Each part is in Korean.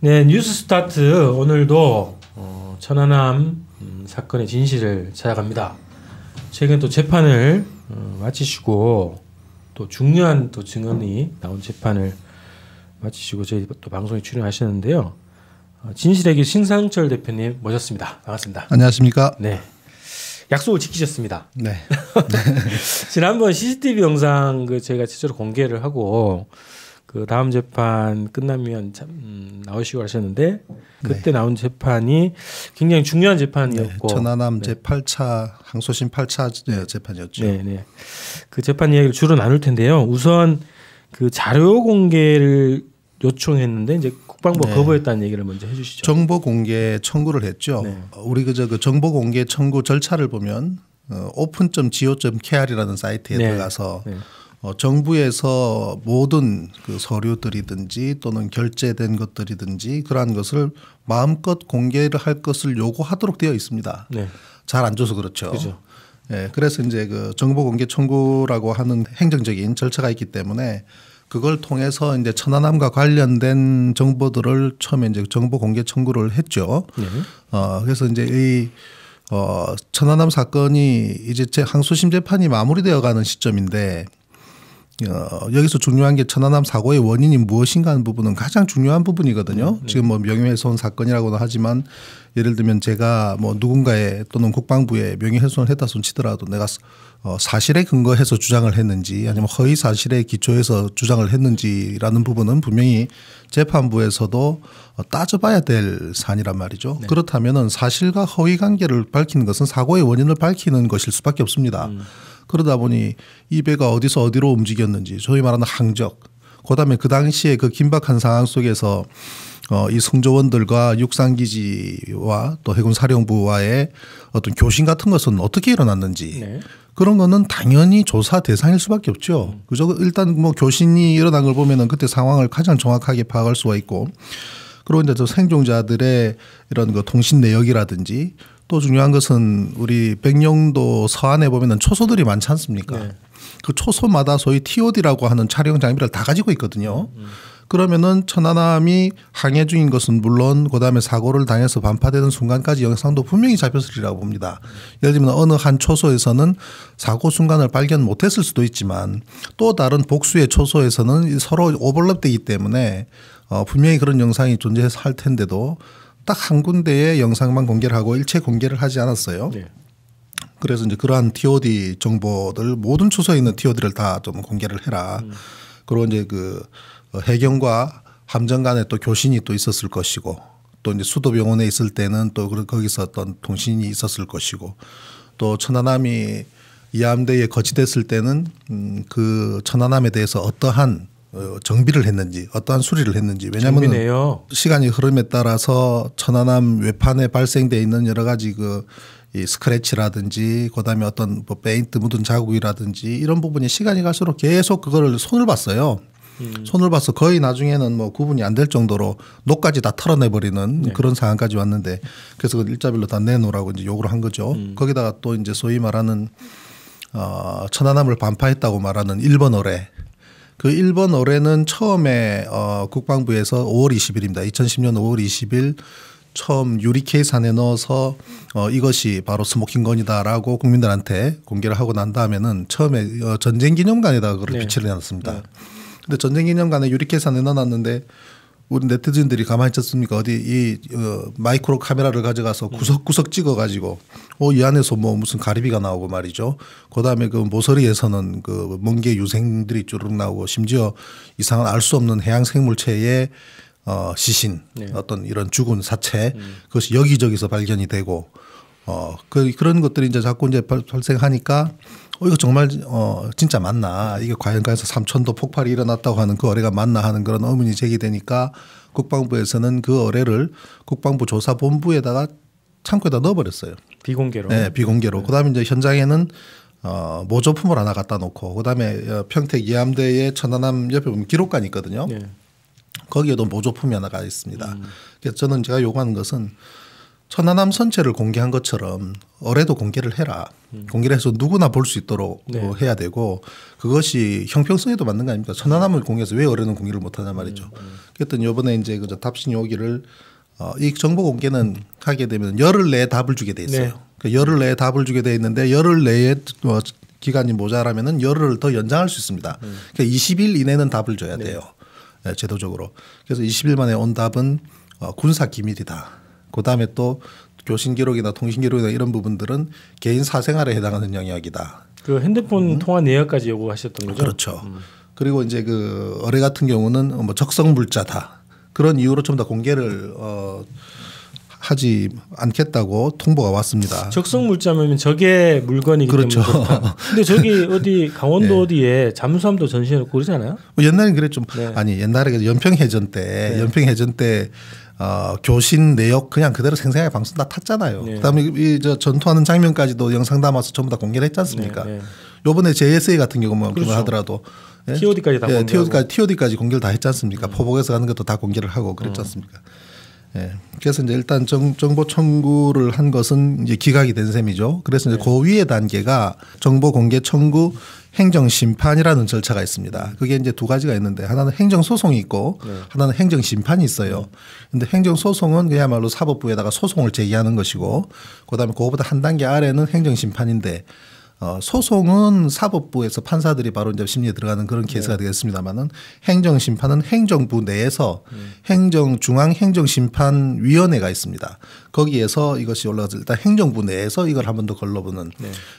네, 뉴스 스타트 오늘도 천안함 사건의 진실을 찾아갑니다. 최근 또 재판을 마치시고 또 중요한 또 증언이 나온 재판을 마치시고 저희 또 방송에 출연하셨는데요. 진실의 길 신상철 대표님 모셨습니다. 반갑습니다. 안녕하십니까? 네, 약속을 지키셨습니다. 네. 지난번 CCTV 영상 저희가 실제로 공개를 하고 그 다음 재판 끝나면 나오시고 하셨는데 그때 나온 재판이 굉장히 중요한 재판이었고 천안함 제8차 항소심 8차 재판이었죠. 네. 그 재판 이야기를 주로 나눌 텐데요. 우선 그 자료 공개를 요청했는데 이제 국방부가 거부했다는 얘기를 먼저 해주시죠. 정보 공개 청구를 했죠. 네. 우리 그 정보 공개 청구 절차를 보면 open.go.kr이라는 사이트에 들어가서 정부에서 모든 그 서류들이든지 또는 결제된 것들이든지 그러한 것을 마음껏 공개를 할 것을 요구하도록 되어 있습니다. 네. 잘 안 줘서 그렇죠. 그죠. 예, 그래서 이제 그 정보 공개 청구라고 하는 행정적인 절차가 있기 때문에 그걸 통해서 이제 천안함과 관련된 정보들을 처음에 이제 정보 공개 청구를 했죠. 네. 그래서 이제 이 천안함 사건이 이제 항소심 재판이 마무리되어 가는 시점인데 여기서 중요한 게 천안함 사고의 원인이 무엇인가 하는 부분은 가장 중요한 부분이거든요. 지금 뭐 명예훼손 사건이라고는 하지만 예를 들면 제가 뭐 누군가의 또는 국방부에 명예훼손을 했다 손 치더라도 내가 사실에 근거해서 주장을 했는지 아니면 허위 사실에 기초해서 주장을 했는지라는 부분은 분명히 재판부에서도 따져봐야 될 사안이란 말이죠. 네. 그렇다면은 사실과 허위 관계를 밝히는 것은 사고의 원인을 밝히는 것일 수밖에 없습니다. 그러다 보니 이 배가 어디서 어디로 움직였는지 소위 말하는 항적 그다음에 그 당시에 그 긴박한 상황 속에서 이 승조원들과 육상기지와 또 해군사령부와의 어떤 교신 같은 것은 어떻게 일어났는지 그런 거는 당연히 조사 대상일 수밖에 없죠. 그죠? 일단 뭐 교신이 일어난 걸 보면은 그때 상황을 가장 정확하게 파악할 수가 있고 그리고 이제 또 생존자들의 이런 그 통신 내역이라든지 또 중요한 것은 우리 백령도 서안에 보면은 초소들이 많지 않습니까? 네. 그 초소마다 소위 TOD라고 하는 촬영 장비를 다 가지고 있거든요. 그러면은 천안함이 항해 중인 것은 물론 그다음에 사고를 당해서 반파되는 순간까지 영상도 분명히 잡혔으리라고 봅니다. 예를 들면 어느 한 초소에서는 사고 순간을 발견 못했을 수도 있지만 또 다른 복수의 초소에서는 서로 오버랩되기 때문에 분명히 그런 영상이 존재해서 할 텐데도 딱 한 군데의 영상만 공개를 하고 일체 공개를 하지 않았어요. 네. 그래서 이제 그러한 TOD 정보들 모든 초소에 있는 TOD를 다 좀 공개를 해라. 그리고 이제 그 해경과 함정 간에 또 교신이 또 있었을 것이고 또 이제 수도병원에 있을 때는 또 거기서 어떤 통신이 있었을 것이고 또 천안함이 이함대에 거치됐을 때는 그 천안함에 대해서 어떠한 정비를 했는지 어떠한 수리를 했는지 왜냐하면 시간이 흐름에 따라서 천안함 외판에 발생돼 있는 여러 가지 이 스크래치라든지 그다음에 어떤 뭐 페인트 묻은 자국이라든지 이런 부분이 시간이 갈수록 계속 그거를 손을 봤어요. 손을 봐서 거의 나중에는 뭐 구분이 안 될 정도로 녹까지 다 털어내버리는 그런 상황까지 왔는데 그래서 그 일자별로 다 내놓으라고 이제 요구를 한 거죠. 거기다가 또 이제 소위 말하는 천안함을 반파했다고 말하는 1번 어뢰. 그 1번 어뢰는 처음에 국방부에서 5월 20일입니다. 2010년 5월 20일 처음 유리 케이스 안에 넣어서 이것이 바로 스모킹건이다라고 국민들한테 공개를 하고 난 다음에는 처음에 전쟁기념관에다가 그걸 비치를 해놨습니다. 근데 전쟁기념관에 유리 케이스 안에 넣어놨는데 우리 네티즌들이 가만히 있었습니까? 어디 이 마이크로 카메라를 가져가서 구석구석 찍어가지고 이 안에서 뭐 무슨 가리비가 나오고 말이죠. 그다음에 그 모서리에서는 그 멍게 유생들이 쭈르륵 나오고 심지어 이상한 알 수 없는 해양 생물체의 시신 어떤 이런 죽은 사체 그것이 여기저기서 발견이 되고 그런 것들이 이제 자꾸 이제 발생하니까 이거 정말 진짜 맞나 이게 과연 가에서 삼천도 폭발이 일어났다고 하는 그 어뢰가 맞나 하는 그런 의문이 제기되니까 국방부에서는 그 어뢰를 국방부 조사본부에다가 창고에다 넣어버렸어요. 비공개로. 네, 비공개로. 그다음에 이제 현장에는 모조품을 하나 갖다 놓고 그다음에 평택 이함대의 천안함 옆에 보면 기록관이 있거든요. 거기에도 모조품이 하나가 있습니다. 그래서 저는 제가 요구하는 것은 천안함 선체를 공개한 것처럼 올해도 공개를 해라. 공개를 해서 누구나 볼 수 있도록 해야 되고 그것이 형평성에도 맞는 거 아닙니까? 천안함을 공개해서 왜 올해는 공개를 못하냐 말이죠. 그랬더니 이번에 이제 그 답신이 오기를 이 정보 공개는 하게 되면 열흘 내에 답을 주게 돼 있어요. 그러니까 열흘 내에 답을 주게 돼 있는데 열흘 내에 기간이 모자라면은 열흘을 더 연장할 수 있습니다. 그러니까 20일 이내는 답을 줘야 돼요. 제도적으로. 그래서 20일 만에 온 답은 군사 기밀이다. 그다음에 또 교신 기록이나 통신 기록이나 이런 부분들은 개인 사생활에 해당하는 영역이다. 그 핸드폰 통화 내역까지 요구하셨던 거죠? 그렇죠. 그리고 이제 그 의뢰 같은 경우는 뭐 적성 물자다. 그런 이유로 좀 더 공개를 하지 않겠다고 통보가 왔습니다. 적성 물자면 저게 물건이기 그렇죠. 때문에 그렇다. 근데 저기 어디 강원도 어디에 잠수함도 전시해놓고 그러잖아요. 옛날엔 그랬죠. 아니 옛날에 연평해전 때 교신 내역 그냥 그대로 생생하게 방송 다 탔잖아요. 그다음에 저 전투하는 장면까지도 영상 담아서 전부 다 공개를 했지 않습니까? 요번에 JSA 같은 경우만 그렇죠. 하더라도 TOD까지 다 공개하고. TOD까지 공개를 다 했지 않습니까? 포복에서 가는 것도 다 공개를 하고 그랬지 않습니까? 그래서 이제 일단 정보 청구를 한 것은 이제 기각이 된 셈이죠. 그래서 이제 그 위의 단계가 정보 공개 청구 행정 심판이라는 절차가 있습니다. 그게 이제 두 가지가 있는데 하나는 행정 소송이 있고 하나는 행정 심판이 있어요. 근데 행정 소송은 그야말로 사법부에다가 소송을 제기하는 것이고 그다음에 그거보다 한 단계 아래는 행정 심판인데 소송은 사법부에서 판사들이 바로 이제 심리에 들어가는 그런 케이스가 되겠습니다만은 행정 심판은 행정부 내에서 중앙행정심판위원회가 있습니다. 거기에서 이것이 올라가서 일단 행정부 내에서 이걸 한 번 더 걸러보는.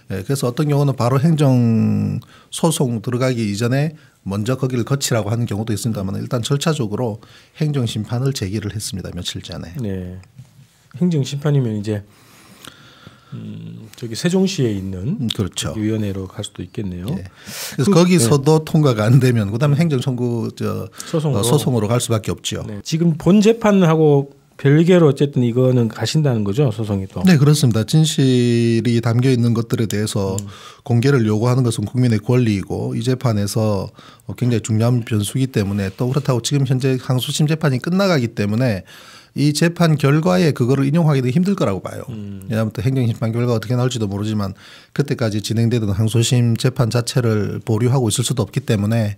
그래서 어떤 경우는 바로 행정 소송 들어가기 이전에 먼저 거기를 거치라고 하는 경우도 있습니다만 일단 절차적으로 행정 심판을 제기를 했습니다. 며칠 전에. 네. 행정 심판이면 이제 저기 세종시에 있는 그렇죠. 위원회로 갈 수도 있겠네요. 그래서 거기서도 통과가 안 되면 그다음에 행정 청구 소송으로 갈 수밖에 없죠. 지금 본 재판하고 별개로 어쨌든 이거는 가신다는 거죠, 소송이 또. 네, 그렇습니다. 진실이 담겨 있는 것들에 대해서 공개를 요구하는 것은 국민의 권리이고 이 재판에서 굉장히 중요한 변수이기 때문에 또 그렇다고 지금 현재 항소심 재판이 끝나가기 때문에 이 재판 결과에 그거를 인용하기도 힘들 거라고 봐요. 왜냐하면 또 행정심판 결과가 어떻게 나올지도 모르지만 그때까지 진행되던 항소심 재판 자체를 보류하고 있을 수도 없기 때문에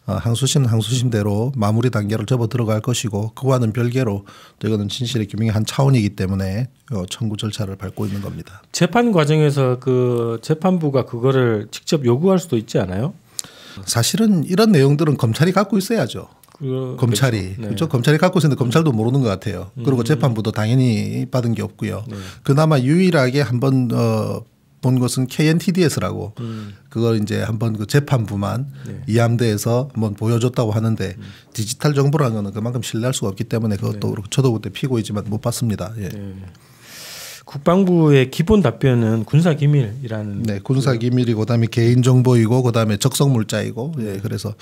항소심은 항소심대로 마무리 단계를 접어 들어갈 것이고 그와는 별개로 또 이거는 진실의 규명의 한 차원이기 때문에 청구 절차를 밟고 있는 겁니다. 재판 과정에서 그 재판부가 그거를 직접 요구할 수도 있지 않아요? 사실은 이런 내용들은 검찰이 갖고 있어야죠. 검찰이 그렇죠. 검찰이 갖고 있었는데 검찰도 모르는 것 같아요. 그리고 재판부도 당연히 받은 게 없고요. 그나마 유일하게 한번 본 것은 KNTDS라고 그걸 이제 한번 그 재판부만 이함대에서 한번 보여줬다고 하는데 디지털 정보라는 거는 그만큼 신뢰할 수가 없기 때문에 그것도 그렇고 저도 그때 피고이지만 못 봤습니다. 국방부의 기본 답변은 군사 기밀이라는. 네, 군사 기밀이고 그다음에 개인 정보이고 그다음에 적성 물자이고. 그래서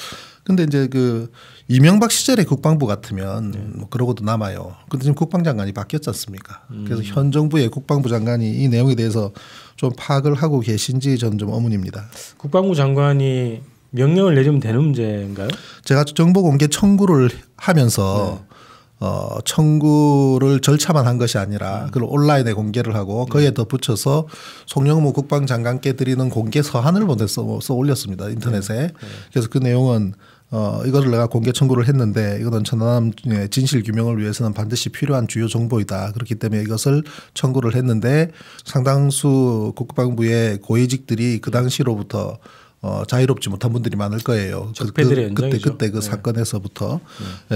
근데 이제 그 이명박 시절의 국방부 같으면 뭐 그러고도 남아요. 근데 지금 국방장관이 바뀌었지 않습니까? 그래서 현 정부의 국방부 장관이 이 내용에 대해서 좀 파악을 하고 계신지 저는 좀 의문입니다. 국방부 장관이 명령을 내리면 되는 문제인가요? 제가 정보 공개 청구를 하면서 청구를 절차만 한 것이 아니라 그걸 온라인에 공개를 하고 거기에 더 붙여서 송영무 국방장관께 드리는 공개 서한을 보내서 써 올렸습니다. 인터넷에. 그래서 그 내용은 이거를 내가 공개 청구를 했는데 이거는 천안함 진실 규명을 위해서는 반드시 필요한 주요 정보이다. 그렇기 때문에 이것을 청구를 했는데 상당수 국방부의 고위직들이 그 당시로부터 자유롭지 못한 분들이 많을 거예요. 그때 그 사건에서부터.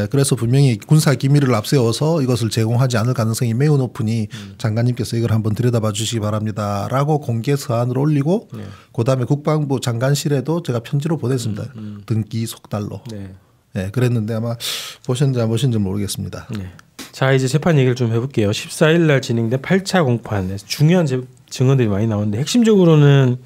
그래서 분명히 군사 기밀을 앞세워서 이것을 제공하지 않을 가능성이 매우 높으니 장관님께서 이걸 한번 들여다봐 주시기 바랍니다라고 공개 서한을 올리고 그다음에 국방부 장관실에도 제가 편지로 보냈습니다. 등기 속달로. 그랬는데 아마 보셨는지 안 보셨는지 모르겠습니다. 자, 이제 재판 얘기를 좀 해볼게요. 14일 날 진행된 8차 공판에서 중요한 증언들이 많이 나오는데 핵심적으로는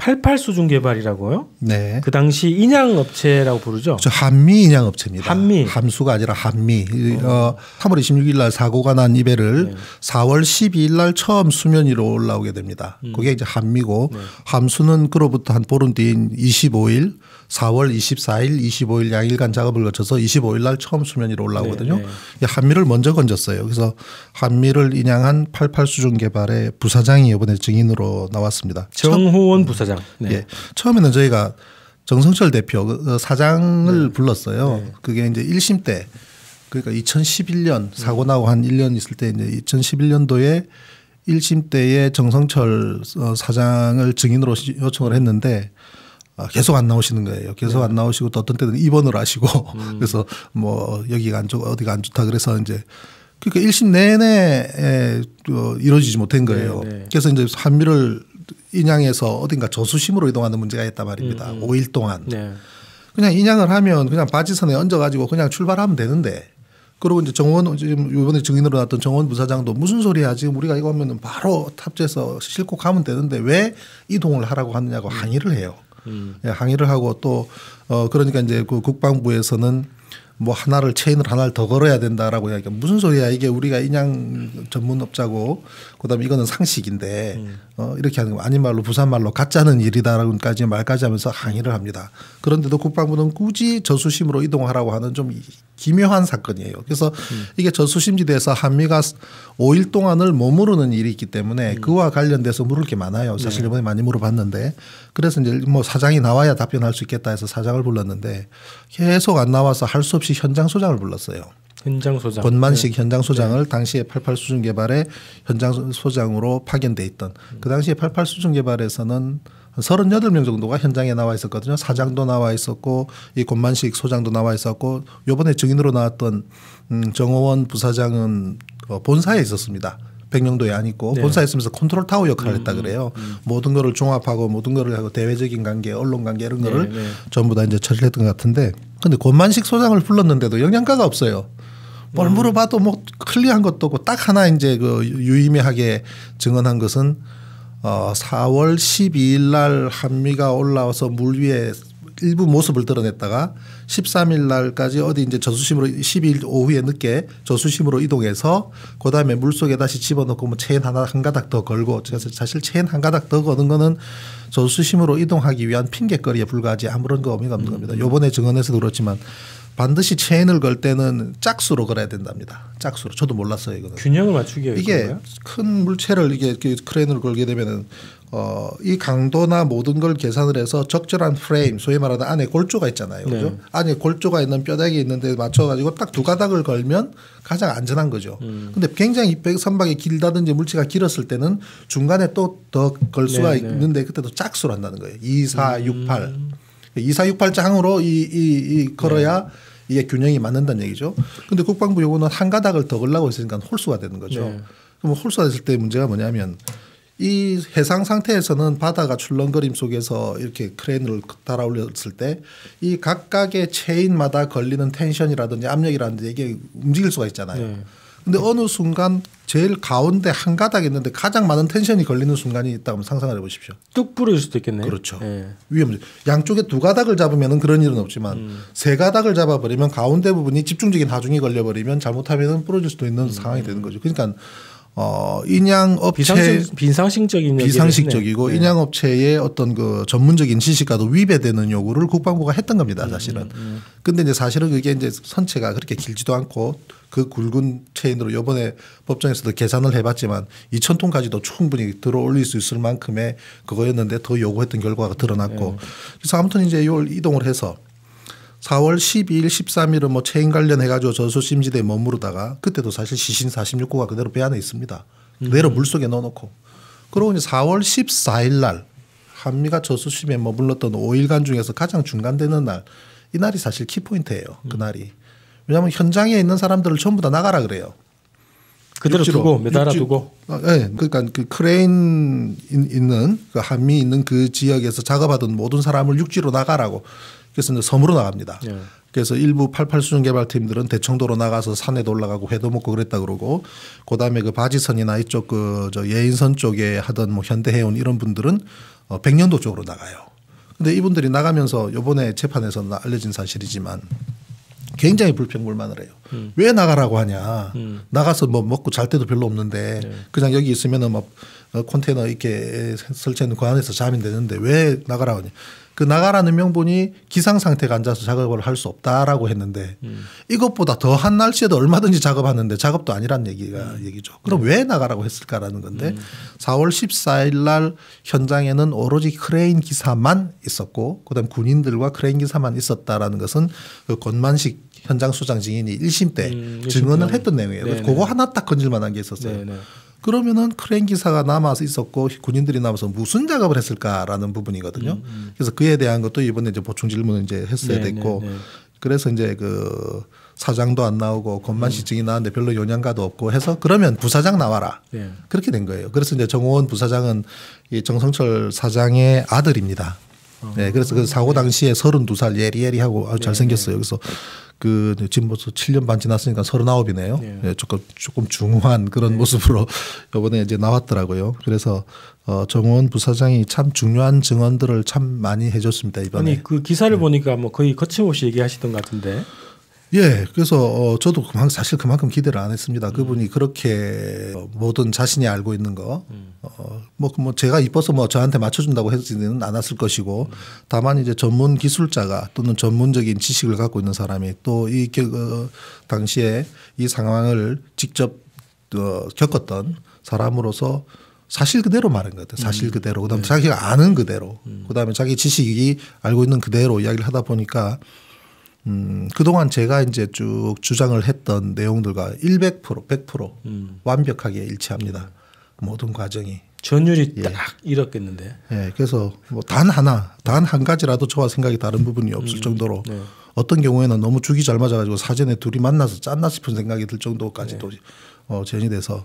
88 수중 개발이라고요? 네. 그 당시 인양 업체라고 부르죠. 저 한미 인양 업체입니다. 한미. 함수가 아니라 한미. 3월 26일 날 사고가 난 이 배를 4월 12일 날 처음 수면 위로 올라오게 됩니다. 그게 이제 한미고 함수는 그로부터 한 보름 뒤인 25일 4월 24일, 25일 양일간 작업을 거쳐서 25일 날 처음 수면 위로 올라오거든요. 한미를 먼저 건졌어요. 그래서 한미를 인양한 88 수중 개발의 부사장이 이번에 증인으로 나왔습니다. 정호원 부사장. 네. 예. 처음에는 저희가 정성철 대표 사장을 불렀어요. 그게 이제 1심 때 그러니까 2011년 사고 나고 한 1년 있을 때 이제 2011년도에 1심 때에 정성철 사장을 증인으로 요청을 했는데 계속 안 나오시는 거예요. 계속 안 나오시고 또 어떤 때는 입원을 하시고 그래서 뭐 여기가 안 좋고 어디가 안 좋다 그래서 이제 그러니까 1심 내내 이루어지지 못한 거예요. 그래서 이제 한미를 인양해서 어딘가 저수심으로 이동하는 문제가 있단 말입니다. 5일 동안. 그냥 인양을 하면 그냥 바지선에 얹어가지고 그냥 출발하면 되는데 그리고 이제 정원 지금 이번에 증인으로 나왔던 정원 부사장도 무슨 소리야 지금 우리가 이거 하면은 바로 탑재해서 싣고 가면 되는데 왜 이동을 하라고 하느냐고 항의를 해요. 항의를 하고 또 그러니까 이제 그 국방부에서는 뭐 체인을 하나를 더 걸어야 된다라고 하니까 무슨 소리야 이게 우리가 인양 전문업자고 그다음에 이거는 상식인데 이렇게 하는 거 아닌 말로 부산 말로 가짜는 일이다라고까지 말까지 하면서 항의를 합니다. 그런데도 국방부는 굳이 저수심으로 이동하라고 하는 좀 기묘한 사건이에요. 그래서 이게 저수심지대에서 한미가 5일 동안을 머무르는 일이 있기 때문에 그와 관련돼서 물을 게 많아요. 사실 이번에 많이 물어봤는데 그래서 이제 뭐 사장이 나와야 답변할 수 있겠다 해서 사장을 불렀는데 계속 안 나와서 할 수 없이 현장 소장을 불렀어요. 현장 소장. 권만식 현장 소장을 당시에 88 수중 개발의 현장 소장으로 파견돼 있던 그 당시에 88 수중 개발에서는 38명 정도가 현장에 나와 있었거든요. 사장도 나와 있었고 이 권만식 소장도 나와 있었고 이번에 증인으로 나왔던 정호원 부사장은 본사에 있었습니다. 백령도에 안 있고 본사에 있으면서 컨트롤 타워 역할을 했다 그래요. 모든 거를 종합하고 모든 거를 하고 대외적인 관계, 언론 관계 이런 거를 전부 다 이제 처리를 했던 것 같은데 근데 권만식 소장을 불렀는데도 영양가가 없어요. 뭘 물어봐도 뭐 클리어한 것도 없고 딱 하나 이제 그 유의미하게 증언한 것은 4월 12일 날 한미가 올라와서 물 위에 일부 모습을 드러냈다가 13일 날까지 어디 이제 저수심으로 12일 오후에 늦게 저수심으로 이동해서 그다음에 물속에 다시 집어넣고 뭐 체인 한 가닥 더 걸고 사실 체인 한 가닥 더 거는 거는 저수심으로 이동하기 위한 핑계거리에 불과하지 아무런 거 의미가 없는 겁니다. 요번에 증언에서도 그렇지만 반드시 체인을 걸 때는 짝수로 걸어야 된답니다. 짝수로. 저도 몰랐어요. 이거는. 균형을 맞추기 위해서. 이게 큰 물체를 이게 크레인으로 걸게 되면은 이 강도나 모든 걸 계산을 해서 적절한 프레임, 소위 말하는 안에 골조가 있잖아요. 그죠? 안에 골조가 있는 뼈대기 있는데 맞춰가지고 딱 두 가닥을 걸면 가장 안전한 거죠. 근데 굉장히 선박이 길다든지 물체가 길었을 때는 중간에 또 더 걸 수가 있는데 그때도 짝수로 한다는 거예요. 2, 4, 6, 8. 2, 4, 6, 8장으로 이 걸어야 이게 균형이 맞는다는 얘기죠. 근데 국방부 요거는 한 가닥을 더 걸라고 했으니까 홀수가 되는 거죠. 그럼 홀수가 됐을 때 문제가 뭐냐면 이 해상 상태에서는 바다가 출렁거림 속에서 이렇게 크레인을 달아 올렸을 때 이 각각의 체인마다 걸리는 텐션이라든지 압력이라든지 이게 움직일 수가 있잖아요. 근데 어느 순간 제일 가운데 한 가닥 있는데 가장 많은 텐션이 걸리는 순간이 있다고 상상을 해보십시오. 뚝 부러질 수도 있겠네요. 그렇죠. 위험하죠. 양쪽에 두 가닥을 잡으면 그런 일은 없지만 세 가닥을 잡아버리면 가운데 부분이 집중적인 하중이 걸려버리면 잘못하면 부러질 수도 있는 상황이 되는 거죠. 그러니까 인양 업체 비상식적이고 인양 업체의 어떤 그 전문적인 지식과도 위배되는 요구를 국방부가 했던 겁니다, 사실은. 근데 이제 사실은 그게 이제 선체가 그렇게 길지도 않고 그 굵은 체인으로 이번에 법정에서도 계산을 해봤지만 2,000톤까지도 충분히 들어 올릴 수 있을 만큼의 그거였는데 더 요구했던 결과가 드러났고 그래서 아무튼 이제 요 이동을 해서 4월 12일, 13일은 뭐 체인 관련해가지고 저수심지대에 머무르다가 그때도 사실 시신 46구가 그대로 배 안에 있습니다. 그대로 물속에 넣어놓고. 그리고 이제 4월 14일 날 한미가 저수심에 머물렀던 5일간 중에서 가장 중간되는 날 이 날이 사실 키포인트예요. 그날이. 왜냐하면 현장에 있는 사람들을 전부 다 나가라 그래요. 그대로 육지로, 두고 매달아 두고. 네, 그러니까 그 크레인 있는 그 한미 있는 그 지역에서 작업하던 모든 사람을 육지로 나가라고. 그래서 이제 섬으로 나갑니다. 그래서 일부 88 수중 개발팀들은 대청도로 나가서 산에도 올라가고 회도 먹고 그랬다 그러고, 그다음에 그 바지선이나 이쪽 저 예인선 쪽에 하던 뭐 현대해운 이런 분들은 백령도 쪽으로 나가요. 근데 이분들이 나가면서 이번에 재판에서 알려진 사실이지만 굉장히 불평불만을 해요. 왜 나가라고 하냐. 나가서 뭐 먹고 잘 때도 별로 없는데 그냥 여기 있으면은 막 컨테이너 이렇게 설치해놓은 그 안에서 자면 되는데 왜 나가라고 하냐. 그 나가라는 명분이 기상 상태가 안 좋아서 작업을 할 수 없다라고 했는데 이것보다 더한 날씨에도 얼마든지 작업하는데 작업도 아니란 얘기죠. 그럼 왜 나가라고 했을까라는 건데 4월 14일 날 현장에는 오로지 크레인 기사만 있었고 그다음 군인들과 크레인 기사만 있었다라는 것은 그 권만식 현장 수장 증인이 1심 때 증언을 했던 내용이에요. 그래서 그거 하나 딱 건질 만한 게 있었어요. 네네. 그러면은 크레인 기사가 남아서 있었고 군인들이 남아서 무슨 작업을 했을까라는 부분이거든요. 그래서 그에 대한 것도 이번에 이제 보충 질문을 이제 했어야 됐고, 그래서 이제 그 사장도 안 나오고 권만식 증인 나왔는데 별로 영향가도 없고 해서 그러면 부사장 나와라. 그렇게 된 거예요. 그래서 이제 정호원 부사장은 이 정성철 사장의 아들입니다. 네, 그래서 그 사고 당시에 32살 예리예리하고 아주 잘생겼어요. 그래서 그 지금 벌써 7년 반 지났으니까 39이네요. 네, 조금 중후한 그런 모습으로 이번에 이제 나왔더라고요. 그래서 정호원 부사장이 참 중요한 증언들을 참 많이 해줬습니다 이번에. 아니 그 기사를 보니까 뭐 거의 거침없이 얘기하시던 것 같은데. 예, 그래서 저도 사실 그만큼 기대를 안 했습니다. 그분이 그렇게 모든 자신이 알고 있는 거, 뭐 제가 이뻐서 뭐 저한테 맞춰준다고 하지는 않았을 것이고, 다만 이제 전문 기술자가 또는 전문적인 지식을 갖고 있는 사람이 또 이 당시에 이 상황을 직접 겪었던 사람으로서 사실 그대로 말한 것 같아요. 사실 그대로. 그다음에 자기가 아는 그대로. 그다음에 자기 지식이 알고 있는 그대로 이야기를 하다 보니까. 그동안 제가 이제 쭉 주장을 했던 내용들과 100% 완벽하게 일치합니다. 모든 과정이. 전율이 딱 이렇겠는데. 네, 그래서 뭐 단 한 가지라도 저와 생각이 다른 부분이 없을 정도로 어떤 경우에는 너무 죽이 잘 맞아가지고 사전에 둘이 만나서 짰나 싶은 생각이 들 정도까지도 전이 돼서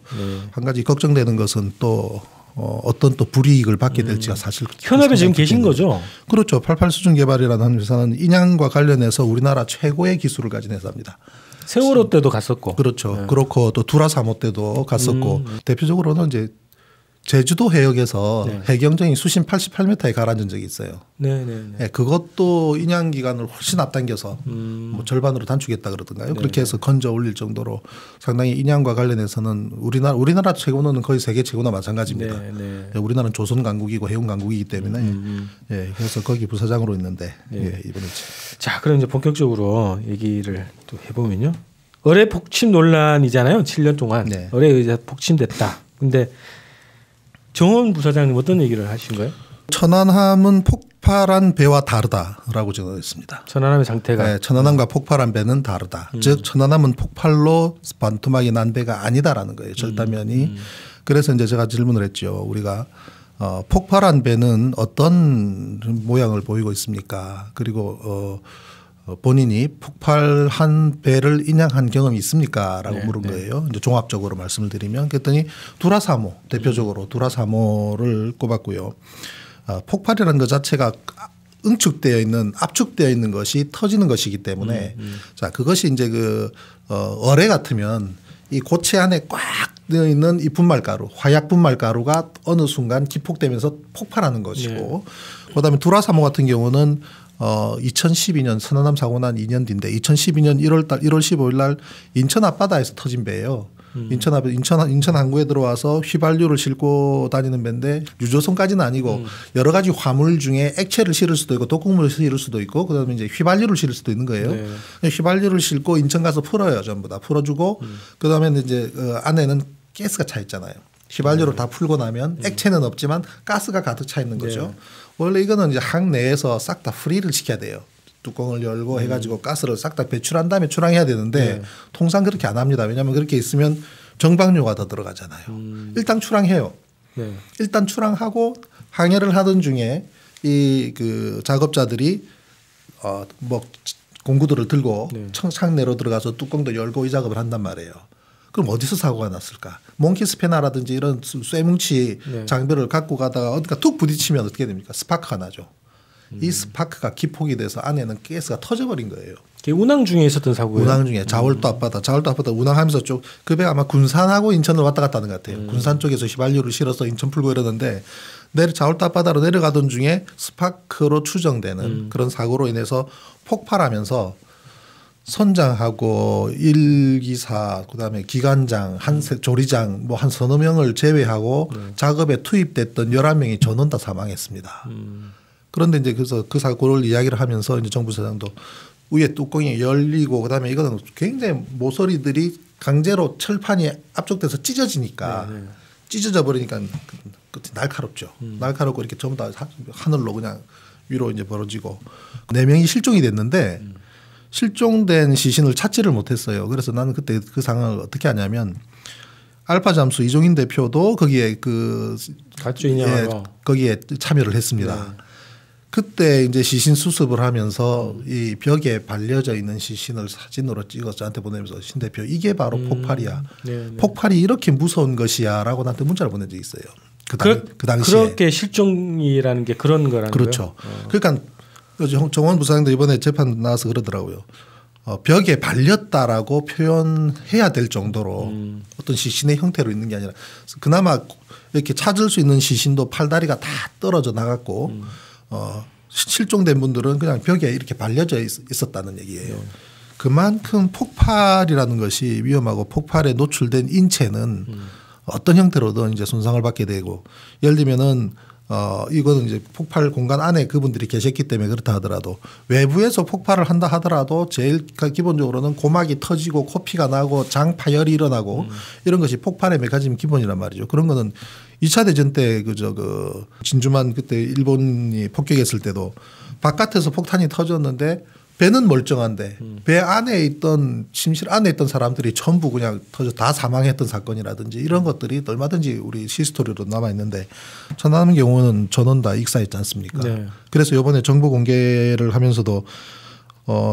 한 가지 걱정되는 것은 또 어떤 또 불이익을 받게 될지가 사실 현업에 지금 계신 거죠? 그렇죠. 88 수중 개발이라는 회사는 인양과 관련해서 우리나라 최고의 기술을 가진 회사입니다. 세월호 때도 갔었고. 그렇죠. 그렇고 또 두라 3호 때도 갔었고 대표적으로는 이제 제주도 해역에서 해경정이 수심 88m에 가라앉은 적이 있어요. 네, 그것도 인양 기간을 훨씬 앞당겨서 뭐 절반으로 단축했다 그러던가요. 그렇게 해서 건져 올릴 정도로 상당히 인양과 관련해서는 우리나라 최고는 거의 세계 최고나 마찬가지입니다. 우리나라는 조선 강국이고 해운 강국이기 때문에 예, 그래서 거기 부사장으로 있는데 예, 이번에 자, 그럼 이제 본격적으로 얘기를 또 해보면요. 어뢰 폭침 논란이잖아요. 7년 동안 어뢰 의자 폭침됐다. 근데 정호원 부사장님 어떤 얘기를 하신 거예요? 천안함은 폭발한 배와 다르다라고 증언했습니다. 천안함의 상태가. 네, 천안함과 폭발한 배는 다르다. 즉 천안함은 폭발로 반토막이 난 배가 아니다라는 거예요. 절단면이. 그래서 이제 제가 질문을 했죠. 우리가 폭발한 배는 어떤 모양을 보이고 있습니까? 그리고 본인이 폭발한 배를 인양한 경험이 있습니까? 라고 물은 거예요. 이제 종합적으로 말씀을 드리면 그랬더니 두라 3호 대표적으로 두라 3호를 꼽았고요. 폭발이라는 것 자체가 응축되어 있는 압축되어 있는 것이 터지는 것이기 때문에 자 그것이 이제 그 어뢰 같으면 이 고체 안에 꽉 되어 있는 이 분말가루 화약 분말가루가 어느 순간 기폭되면서 폭발하는 것이고 그다음에 두라 3호 같은 경우는 2012년 천안함 사고 난 2년 뒤인데 2012년 1월 15일 날 인천 앞바다에서 터진 배예요. 인천 항구에 들어와서 휘발유를 싣고 다니는 배인데 유조선까지는 아니고 여러 가지 화물 중에 액체를 실을 수도 있고 독극물을 실을 수도 있고 그다음에 이제 휘발유를 실을 수도 있는 거예요. 휘발유를 싣고 인천 가서 풀어요. 전부 다 풀어주고 그다음에 이제 안에는 가스가 차 있잖아요. 휘발유를 다 풀고 나면 액체는 없지만 가스가 가득 차 있는 거죠. 원래 이거는 이제 항 내에서 싹 다 프리를 시켜야 돼요. 뚜껑을 열고 해가지고 가스를 싹 다 배출한 다음에 출항해야 되는데 통상 그렇게 안 합니다. 왜냐하면 그렇게 있으면 정박료가 더 들어가잖아요. 일단 출항해요. 일단 출항하고 항해를 하던 중에 이 그 작업자들이 뭐 공구들을 들고 창 내로 들어가서 뚜껑도 열고 이 작업을 한단 말이에요. 그럼 어디서 사고가 났을까? 몽키 스패너라든지 이런 쇠뭉치 장비를 갖고 가다가 어디가 툭 부딪히면 어떻게 됩니까? 스파크가 나죠. 이 스파크가 기폭이 돼서 안에는 가스가 터져버린 거예요. 그게 운항 중에 있었던 사고예요. 운항 중에 자월도 앞바다 운항하면서 쭉 그 배가 아마 군산하고 인천을 왔다 갔다 하는 것 같아요. 군산 쪽에서 휘발유를 실어서 인천 풀고 이러는데 자월도 앞바다로 내려가던 중에 스파크로 추정되는 그런 사고로 인해서 폭발하면서 선장하고 일기사 그다음에 기관장 조리장 뭐 한 서너 명을 제외하고 작업에 투입됐던 11명이 전원 다 사망했습니다. 그런데 이제 그래서 그 사고를 이야기를 하면서 이제 정부 사장도 위에 뚜껑이 열리고 그다음에 이거는 굉장히 모서리들이 강제로 철판이 압축돼서 찢어지니까 찢어져 버리니까 끝이 날카롭죠. 날카롭고 이렇게 전부 다 하늘로 그냥 위로 이제 벌어지고 4명이 실종이 됐는데 실종된 시신을 찾지를 못했어요. 그래서 나는 그때 그 상황을 어떻게 하냐면 알파 잠수 이종인 대표도 거기에 거기에 참여를 했습니다. 그때 이제 시신 수습을 하면서 이 벽에 발려져 있는 시신을 사진으로 찍어서 저한테 보내면서 신 대표 이게 바로 폭발이야. 폭발이 이렇게 무서운 것이야라고 나한테 문자를 보낸 적이 있어요. 그 당시에. 그렇게 실종이라는 게 그런 거라는 그렇죠. 그러니까 정원 부사장도 이번에 재판 나와서 그러더라고요. 벽에 발렸다라고 표현해야 될 정도로 어떤 시신의 형태로 있는 게 아니라 그나마 이렇게 찾을 수 있는 시신도 팔다리가 다 떨어져 나갔고 실종된 분들은 그냥 벽에 이렇게 발려져 있었다는 얘기예요. 그만큼 폭발이라는 것이 위험하고 폭발에 노출된 인체는 어떤 형태로든 이제 손상을 받게 되고 예를 들면은 이거는 이제 폭발 공간 안에 그분들이 계셨기 때문에 그렇다 하더라도 외부에서 폭발을 한다 하더라도 제일 기본적으로는 고막이 터지고 코피가 나고 장 파열이 일어나고 이런 것이 폭발의 메커니즘 기본이란 말이죠. 그런 거는 2차 대전 때 그 진주만 그때 일본이 폭격했을 때도 바깥에서 폭탄이 터졌는데 배는 멀쩡한데 배 안에 있던 침실 안에 있던 사람들이 전부 그냥 터져 다 사망했던 사건이라든지 이런 것들이 얼마든지 우리 히스토리로 남아 있는데 천안함 경우는 전원 다 익사했지 않습니까? 네. 그래서 이번에 정보 공개를 하면서도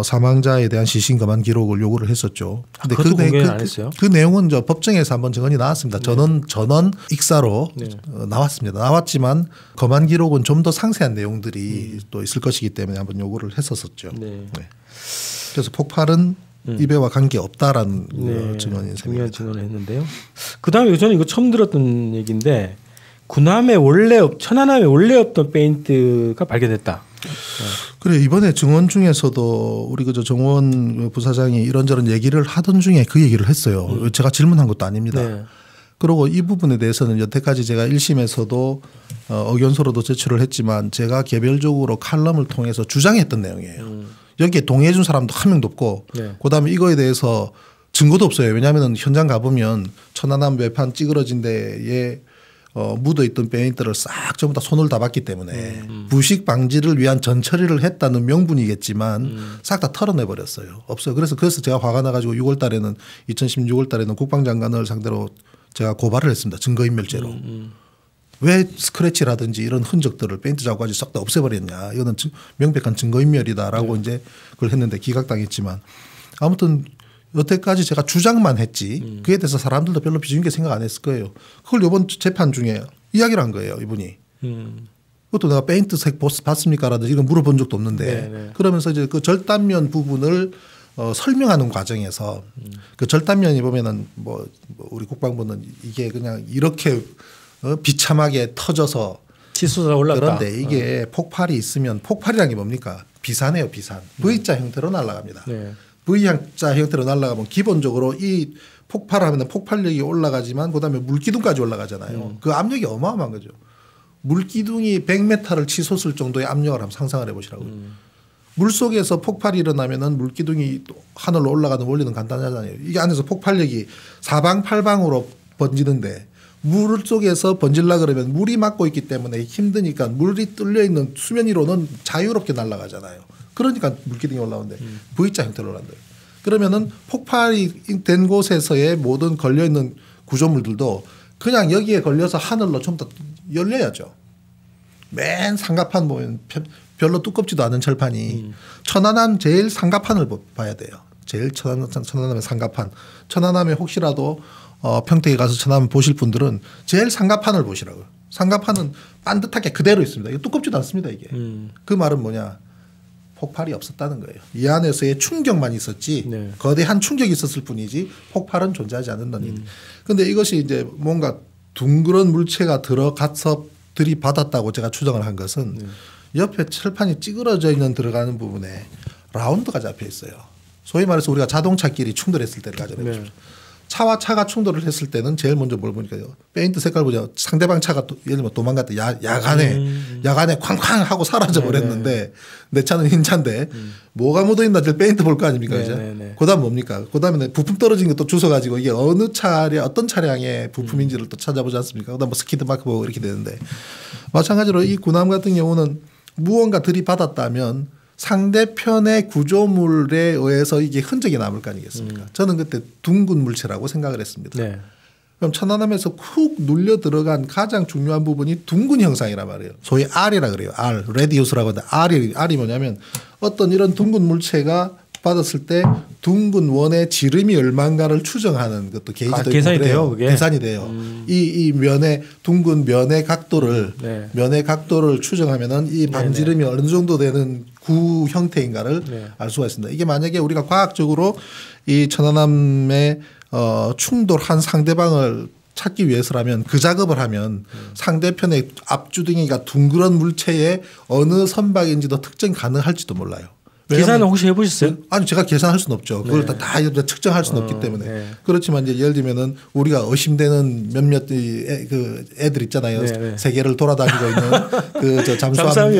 사망자에 대한 시신 검안 기록을 요구를 했었죠. 근데 그 내용은 저 법정에서 한번 증언이 나왔습니다. 전원 익사로 나왔습니다. 나왔지만 검안 기록은 좀 더 상세한 내용들이 또 있을 것이기 때문에 한번 요구를 했었었죠. 네. 그래서 폭발은 이 배와 관계 없다라는 증언이 중요한 증언을 했는데요. 그다음에 저는 이거 처음 들었던 얘기인데 천안함에 원래 없던 페인트가 발견됐다. 그래 이번에 증언 중에서도 우리 그저 정원 부사장이 이런저런 얘기를 하던 중에 그 얘기를 했어요. 제가 질문한 것도 아닙니다. 그리고 이 부분에 대해서는 여태까지 제가 1심에서도 의견서로도 제출을 했지만 제가 개별적으로 칼럼을 통해서 주장했던 내용이에요. 여기에 동의해 준 사람도 한 명도 없고 그다음에 이거에 대해서 증거도 없어요. 왜냐하면 현장 가보면 천안함 외판 찌그러진 데에 묻어있던 페인트를 싹 전부 다 손을 다 봤기 때문에 부식 방지를 위한 전처리를 했다는 명분이겠지만 싹 다 털어내버렸어요. 없어요. 그래서 제가 화가 나가지고 2016월 달에는 국방장관을 상대로 제가 고발을 했습니다. 증거인멸죄로. 왜 스크래치라든지 이런 흔적들을 페인트 자국까지 싹 다 없애버렸냐. 이거는 명백한 증거인멸이다라고 이제 그걸 했는데 기각당했지만 아무튼 여태까지 제가 주장만 했지 그에 대해서 사람들도 별로 비중있게 생각 안 했을 거예요. 그걸 이번 재판 중에 이야기를 한 거예요. 이분이. 그것도 내가 페인트색 봤습니까? 라든지 이런 물어본 적도 없는데 그러면서 이제 그 절단면 부분을 설명하는 과정에서 그 절단면이 보면은 뭐 우리 국방부는 이게 그냥 이렇게 비참하게 터져서 치솟아 올랐다. 그런데 이게 폭발이 있으면 폭발이라는 게 뭡니까? 비산이에요. 비산. V자 형태로 날아갑니다. V자 형태로 날아가면 기본적으로 이 폭발하면 폭발력이 올라가지만 그다음에 물기둥까지 올라가잖아요. 그 압력이 어마어마한 거죠. 물기둥이 100m를 치솟을 정도의 압력을 한번 상상을 해보시라고요. 물속에서 폭발이 일어나면 물기둥이 하늘로 올라가는 원리는 간단하잖아요. 이게 안에서 폭발력이 사방팔방으로 번지는데 물 속에서 번질라 그러면 물이 막고 있기 때문에 힘드니까 물이 뚫려 있는 수면 위로는 자유롭게 날아가잖아요. 그러니까 물기둥이 올라오는데 V자 형태로 올라온대요. 그러면은 폭발이 된 곳에서의 모든 걸려 있는 구조물들도 그냥 여기에 걸려서 하늘로 좀 더 열려야죠. 맨 상가판 보면 별로 두껍지도 않은 철판이 천안함 제일 상가판을 봐야 돼요. 제일 천안함의 상가판. 천안함에 혹시라도 평택에 가서 천안함 보실 분들은 제일 상가판을 보시라고요. 상가판은 반듯하게 그대로 있습니다. 이거 두껍지도 않습니다. 이게. 그 말은 뭐냐. 폭발이 없었다는 거예요. 이 안에서의 충격만 있었지 네. 거대한 충격이 있었을 뿐이지 폭발은 존재하지 않는다는. 그런데 이것이 이제 뭔가 둥그런 물체가 들어가서 들이받았다고 제가 추정을 한 것은 옆에 철판이 찌그러져 있는 들어가는 부분에 라운드가 잡혀 있어요. 소위 말해서 우리가 자동차끼리 충돌했을 때를 가정해 보십시오. 차와 차가 충돌을 했을 때는 제일 먼저 뭘 보니까요. 페인트 색깔 보자. 상대방 차가 예를 들면 도망갔다. 야간에 쾅쾅 하고 사라져 버렸는데 내 차는 흰 차인데 뭐가 묻어 있나 저 페인트 볼 거 아닙니까 이제. 그다음 뭡니까? 그다음에 부품 떨어진 것도 주워 가지고 이게 어느 차량 어떤 차량의 부품인지를 또 찾아보지 않습니까? 그다음 뭐 스키드 마크 보고 이렇게 되는데 마찬가지로 이 군함 같은 경우는 무언가 들이받았다면 상대편의 구조물에 의해서 이게 흔적이 남을 거 아니겠습니까? 저는 그때 둥근 물체라고 생각을 했습니다. 네. 그럼 천안함에서 쿡 눌려 들어간 가장 중요한 부분이 둥근 형상이란 말이에요. 소위 R이라 그래요. R, 레디우스라고 하는데 R이 뭐냐면 어떤 이런 둥근 물체가 받았을 때 둥근 원의 지름이 얼마인가를 추정하는 것도 게이지도 계산이 돼요, 그게? 계산이 돼요. 이 면의 둥근 면의 각도를 추정하면은 이 반지름이 어느 정도 되는 구 형태인가를 알 수가 있습니다. 이게 만약에 우리가 과학적으로 이 천안함의 충돌한 상대방을 찾기 위해서라면 그 작업을 하면 상대편의 앞주둥이가 둥그런 물체의 어느 선박인지도 특정 가능할지도 몰라요. 계산은 혹시 해보셨어요? 아니 제가 계산할 수는 없죠. 그걸 다 측정할 수는 없기 때문에. 그렇지만 이제 예를 들면은 우리가 의심되는 몇몇 그 애들 있잖아요. 세계를 돌아다니고 있는 그 잠수함.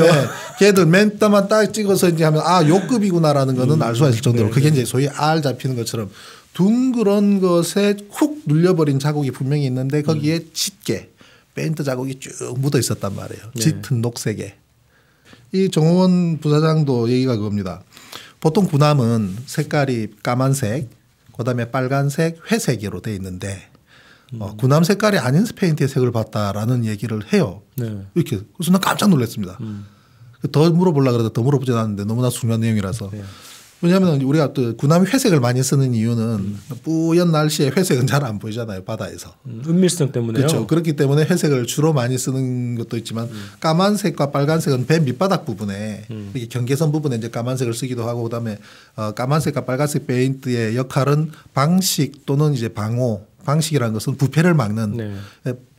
걔들 맨따만 딱 찍어서 이제 하면 요 급이구나라는 거는 알 수가 있을 정도로 그게 이제 소위 R 잡히는 것처럼 둥그런 것에 쿡 눌려버린 자국이 분명히 있는데 거기에 짙게 페인트 자국이 쭉 묻어 있었단 말이에요. 짙은 녹색에. 이 정호원 부사장도 얘기가 그겁니다. 보통 군함은 색깔이 까만색, 그다음에 빨간색, 회색으로 돼 있는데 군함 색깔이 아닌 페인트의 색을 봤다라는 얘기를 해요. 이렇게 그래서 난 깜짝 놀랐습니다. 더 물어보려고 그러다 더 물어보지 않았는데 너무나 중요한 내용이라서. 왜냐하면 우리가 또 군함이 회색을 많이 쓰는 이유는 뿌연 날씨에 회색은 잘 안 보이잖아요. 바다에서. 은밀성 때문에요. 그렇죠. 그렇기 때문에 회색을 주로 많이 쓰는 것도 있지만 까만색과 빨간색은 배 밑바닥 부분에 이렇게 경계선 부분에 이제 까만색을 쓰기도 하고 그다음에 까만색과 빨간색 페인트의 역할은 방식 또는 이제 방호. 방식이라는 것은 부패를 막는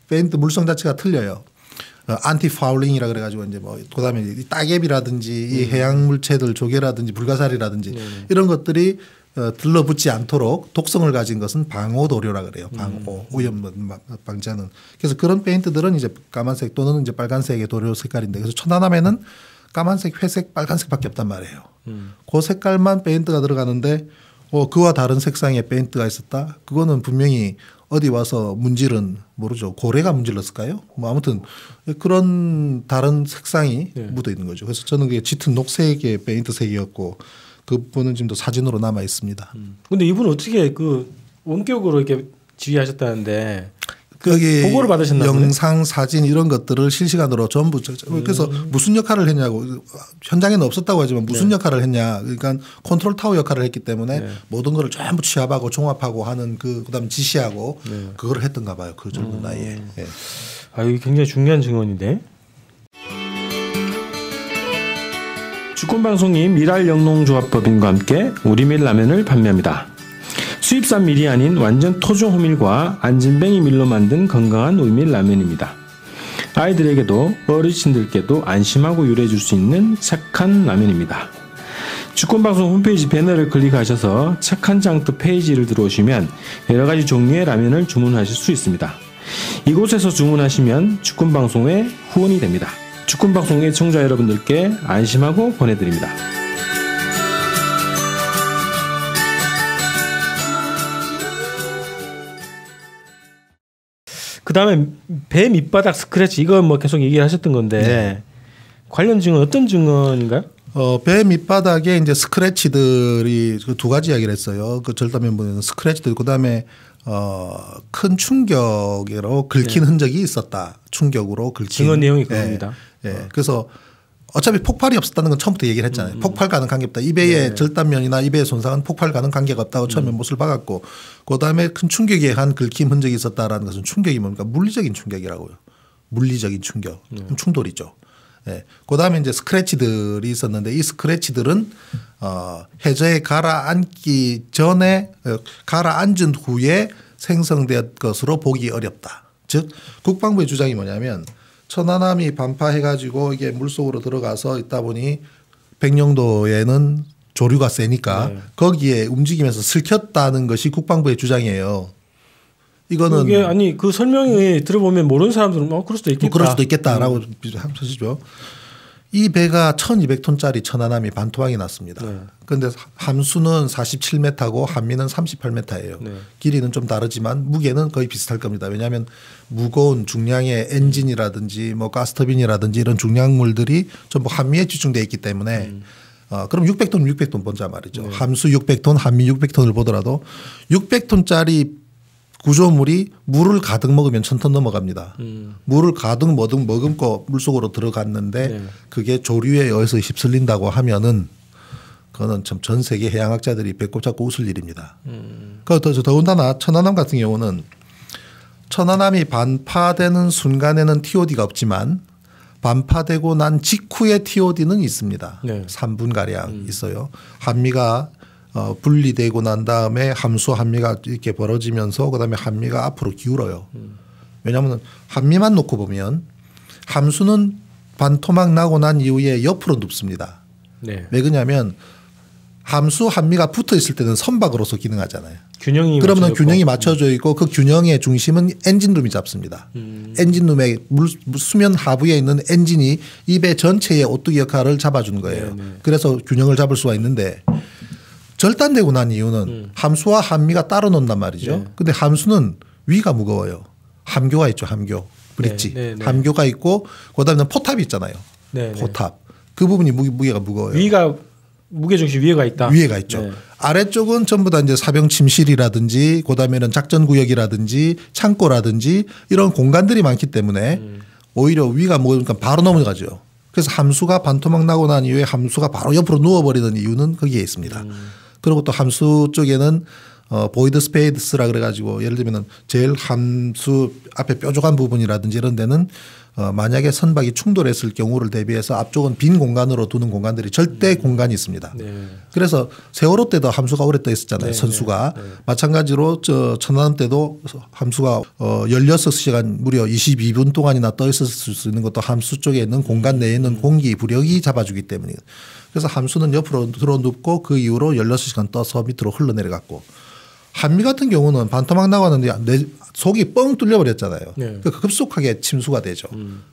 페인트 물성 자체가 틀려요. 안티 파울링이라 그래가지고 이제 뭐 그다음에 따개비라든지 이 해양 물체들 조개라든지 불가사리라든지 이런 것들이 들러붙지 않도록 독성을 가진 것은 방호 도료라 그래요. 방호 오염 방지하는. 그래서 그런 페인트들은 이제 까만색 또는 이제 빨간색의 도료 색깔인데 그래서 천안함에는 까만색, 회색, 빨간색밖에 없단 말이에요. 그 색깔만 페인트가 들어가는데 그와 다른 색상의 페인트가 있었다. 그거는 분명히 어디 와서 문질은 모르죠. 고래가 문질렀을까요? 뭐 아무튼 그런 다른 색상이 묻어 있는 거죠. 그래서 저는 그게 짙은 녹색의 페인트색이었고 그 부분은 지금도 사진으로 남아 있습니다. 근데 이분은 어떻게 그 원격으로 이렇게 지휘하셨다는데 거기 보고를 받으셨나 보네. 영상, 사진 이런 것들을 실시간으로 전부 그래서 무슨 역할을 했냐고 현장에는 없었다고 하지만 무슨 역할을 했냐 그러니까 컨트롤 타워 역할을 했기 때문에 모든 거를 전부 취합하고 종합하고 하는 그다음에 지시하고 그걸 했던가 봐요. 그 젊은 나이에. 이게 굉장히 중요한 증언인데. 주권방송이 미랄영농조합법인과 함께 우리밀 라면을 판매합니다. 수입산 밀이 아닌 완전 토종 호밀과 안진뱅이 밀로 만든 건강한 우리밀 라면입니다. 아이들에게도 어르신들께도 안심하고 요리해줄 수 있는 착한 라면입니다. 주권방송 홈페이지 배너를 클릭하셔서 착한 장터 페이지를 들어오시면 여러가지 종류의 라면을 주문하실 수 있습니다. 이곳에서 주문하시면 주권방송의 후원이 됩니다. 주권방송의 청자 여러분들께 안심하고 보내드립니다. 그 다음에 배 밑바닥 스크래치 이건 뭐 계속 얘기하셨던 건데 관련 증언 어떤 증언인가요? 배 밑바닥에 이제 스크래치들이 그 두 가지 이야기를 했어요. 그 절단면 부분에는 스크래치들 그다음에 큰 충격으로 긁힌 흔적이 있었다. 충격으로 긁힌 증언 내용이 그겁니다. 그래서 어차피 폭발이 없었다는 건 처음부터 얘기를 했잖아요. 폭발 가능 관계 없다. 이 배의 절단면이나 이 배의 손상은 폭발 가능 관계가 없다고 처음에 못을 박았고 그다음에 큰 충격에 한 긁힘 흔적이 있었다라는 것은 충격이 뭡니까? 물리적인 충격이라고요. 물리적인 충격. 충돌이죠. 예. 그다음에 이제 스크래치들이 있었는데 이 스크래치들은 해저에 가라앉기 전에 가라앉은 후에 생성된 것으로 보기 어렵다. 즉 국방부의 주장이 뭐냐면 천안함이 반파해가지고 이게 물속으로 들어가서 있다 보니 백령도에는 조류가 세니까 네. 거기에 움직이면서 슬켰다는 것이 국방부의 주장이에요. 이거는 그게 아니 그 설명이 들어보면 모르는 사람들은 그럴 수도 있겠다. 그럴 수도 있겠다라고 하시죠. 이 배가 1,200톤짜리 천안함이 반토막이 났습니다. 그런데 네. 함수는 47m고 함미는 38m예요. 네. 길이는 좀 다르지만 무게는 거의 비슷할 겁니다. 왜냐하면 무거운 중량의 엔진이라든지 뭐 가스터빈이라든지 이런 중량물들이 전부 함미에 집중되어 있기 때문에 그럼 600톤 보자 말이죠. 네. 함수 600톤, 함미 600톤을 보더라도 600톤짜리 구조물이 물을 가득 먹으면 1,000톤 넘어갑니다. 물을 가득 머금고 물속으로 들어갔는데 네. 그게 조류에 의해서 휩쓸린다고 하면은 그거는 참 전 세계 해양학자들이 배꼽 잡고 웃을 일입니다. 더군다나 천안함 같은 경우는 천안함이 반파되는 순간에는 TOD가 없지만 반파되고 난 직후에 TOD는 있습니다. 네. 3분가량 있어요. 함미가 분리되고 난 다음에 함수 함미가 이렇게 벌어지면서 그다음에 함미가 앞으로 기울어요. 왜냐하면 함미만 놓고 보면 함수는 반토막 나고 난 이후에 옆으로 눕습니다. 네. 왜 그러냐면 함수 함미가 붙어 있을 때는 선박으로서 기능하잖아요. 그러면 균형이 맞춰져 있고 그 균형의 중심은 엔진룸이 잡습니다. 엔진룸의 수면 하부에 있는 엔진이 이 배 전체의 오뚜기 역할을 잡아주는 거예요. 네네. 그래서 균형을 잡을 수가 있는데 절단되고 난 이유는 함수와 함미가 따로 논단 말이죠. 그런데 네. 함수는 위가 무거워요. 함교가 있죠. 함교. 브릿지. 네, 네, 네. 함교가 있고 그다음에 포탑이 있잖아요. 네, 포탑. 그 부분이 무게가 무거워요. 위가 무게중심 위에가 있다. 위에가 있죠. 네. 아래쪽은 전부 다 이제 사병 침실이라든지 그다음에는 작전 구역이라든지 창고라든지 이런 공간들이 많기 때문에 오히려 위가 무거우니까 바로 넘어가죠. 그래서 함수가 반토막 나고 난 이후에 함수가 바로 옆으로 누워버리는 이유는 거기에 있습니다. 그리고 또 함수 쪽에는 보이드 스페이스라 그래가지고 예를 들면 제일 함수 앞에 뾰족한 부분이라든지 이런 데는 만약에 선박이 충돌했을 경우를 대비해서 앞쪽은 빈 공간으로 두는 공간들이 절대 공간이 있습니다. 네. 그래서 세월호 때도 함수가 오래 떠 있었잖아요. 네. 선수가. 네. 마찬가지로 천안함 때도 함수가 16시간 무려 22분 동안이나 떠 있었을 수 있는 것도 함수 쪽에 있는 공간 내에 있는 공기 부력이 잡아주기 때문이에요. 그래서 함수는 옆으로 들어 눕고 그 이후로 16시간 떠서 밑으로 흘러내려갔고 함미 같은 경우는 반토막 나가는데 속이 뻥 뚫려버렸잖아요. 네. 그러니까 급속하게 침수가 되죠.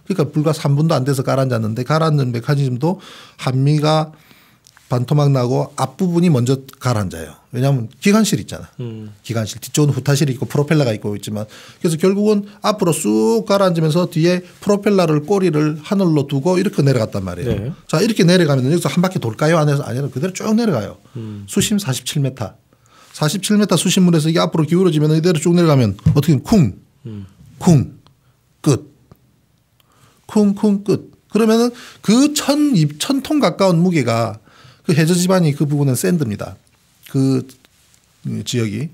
그러니까 불과 3분도 안 돼서 가라앉았는데 가라앉는 메커니즘도 함미가 반토막 나고 앞부분이 먼저 가라앉아요. 왜냐하면 기관실 있잖아. 기관실 뒤쪽은 후타실이 있고 프로펠러가 있고 있지만 그래서 결국은 앞으로 쑥 가라앉으면서 뒤에 프로펠러를 꼬리를 하늘로 두고 이렇게 내려갔단 말이에요. 네. 자 이렇게 내려가면 여기서 한 바퀴 돌까요? 안에서 아니라 그대로 쭉 내려가요. 수심 47m. 47m 수심물에서 이게 앞으로 기울어지면 이대로 쭉 내려가면 어떻게 쿵, 쿵, 끝. 쿵, 끝. 그러면은 그 1,000톤 가까운 무게가 그 해저 지반이 그 부분은 샌드입니다. 그 지역이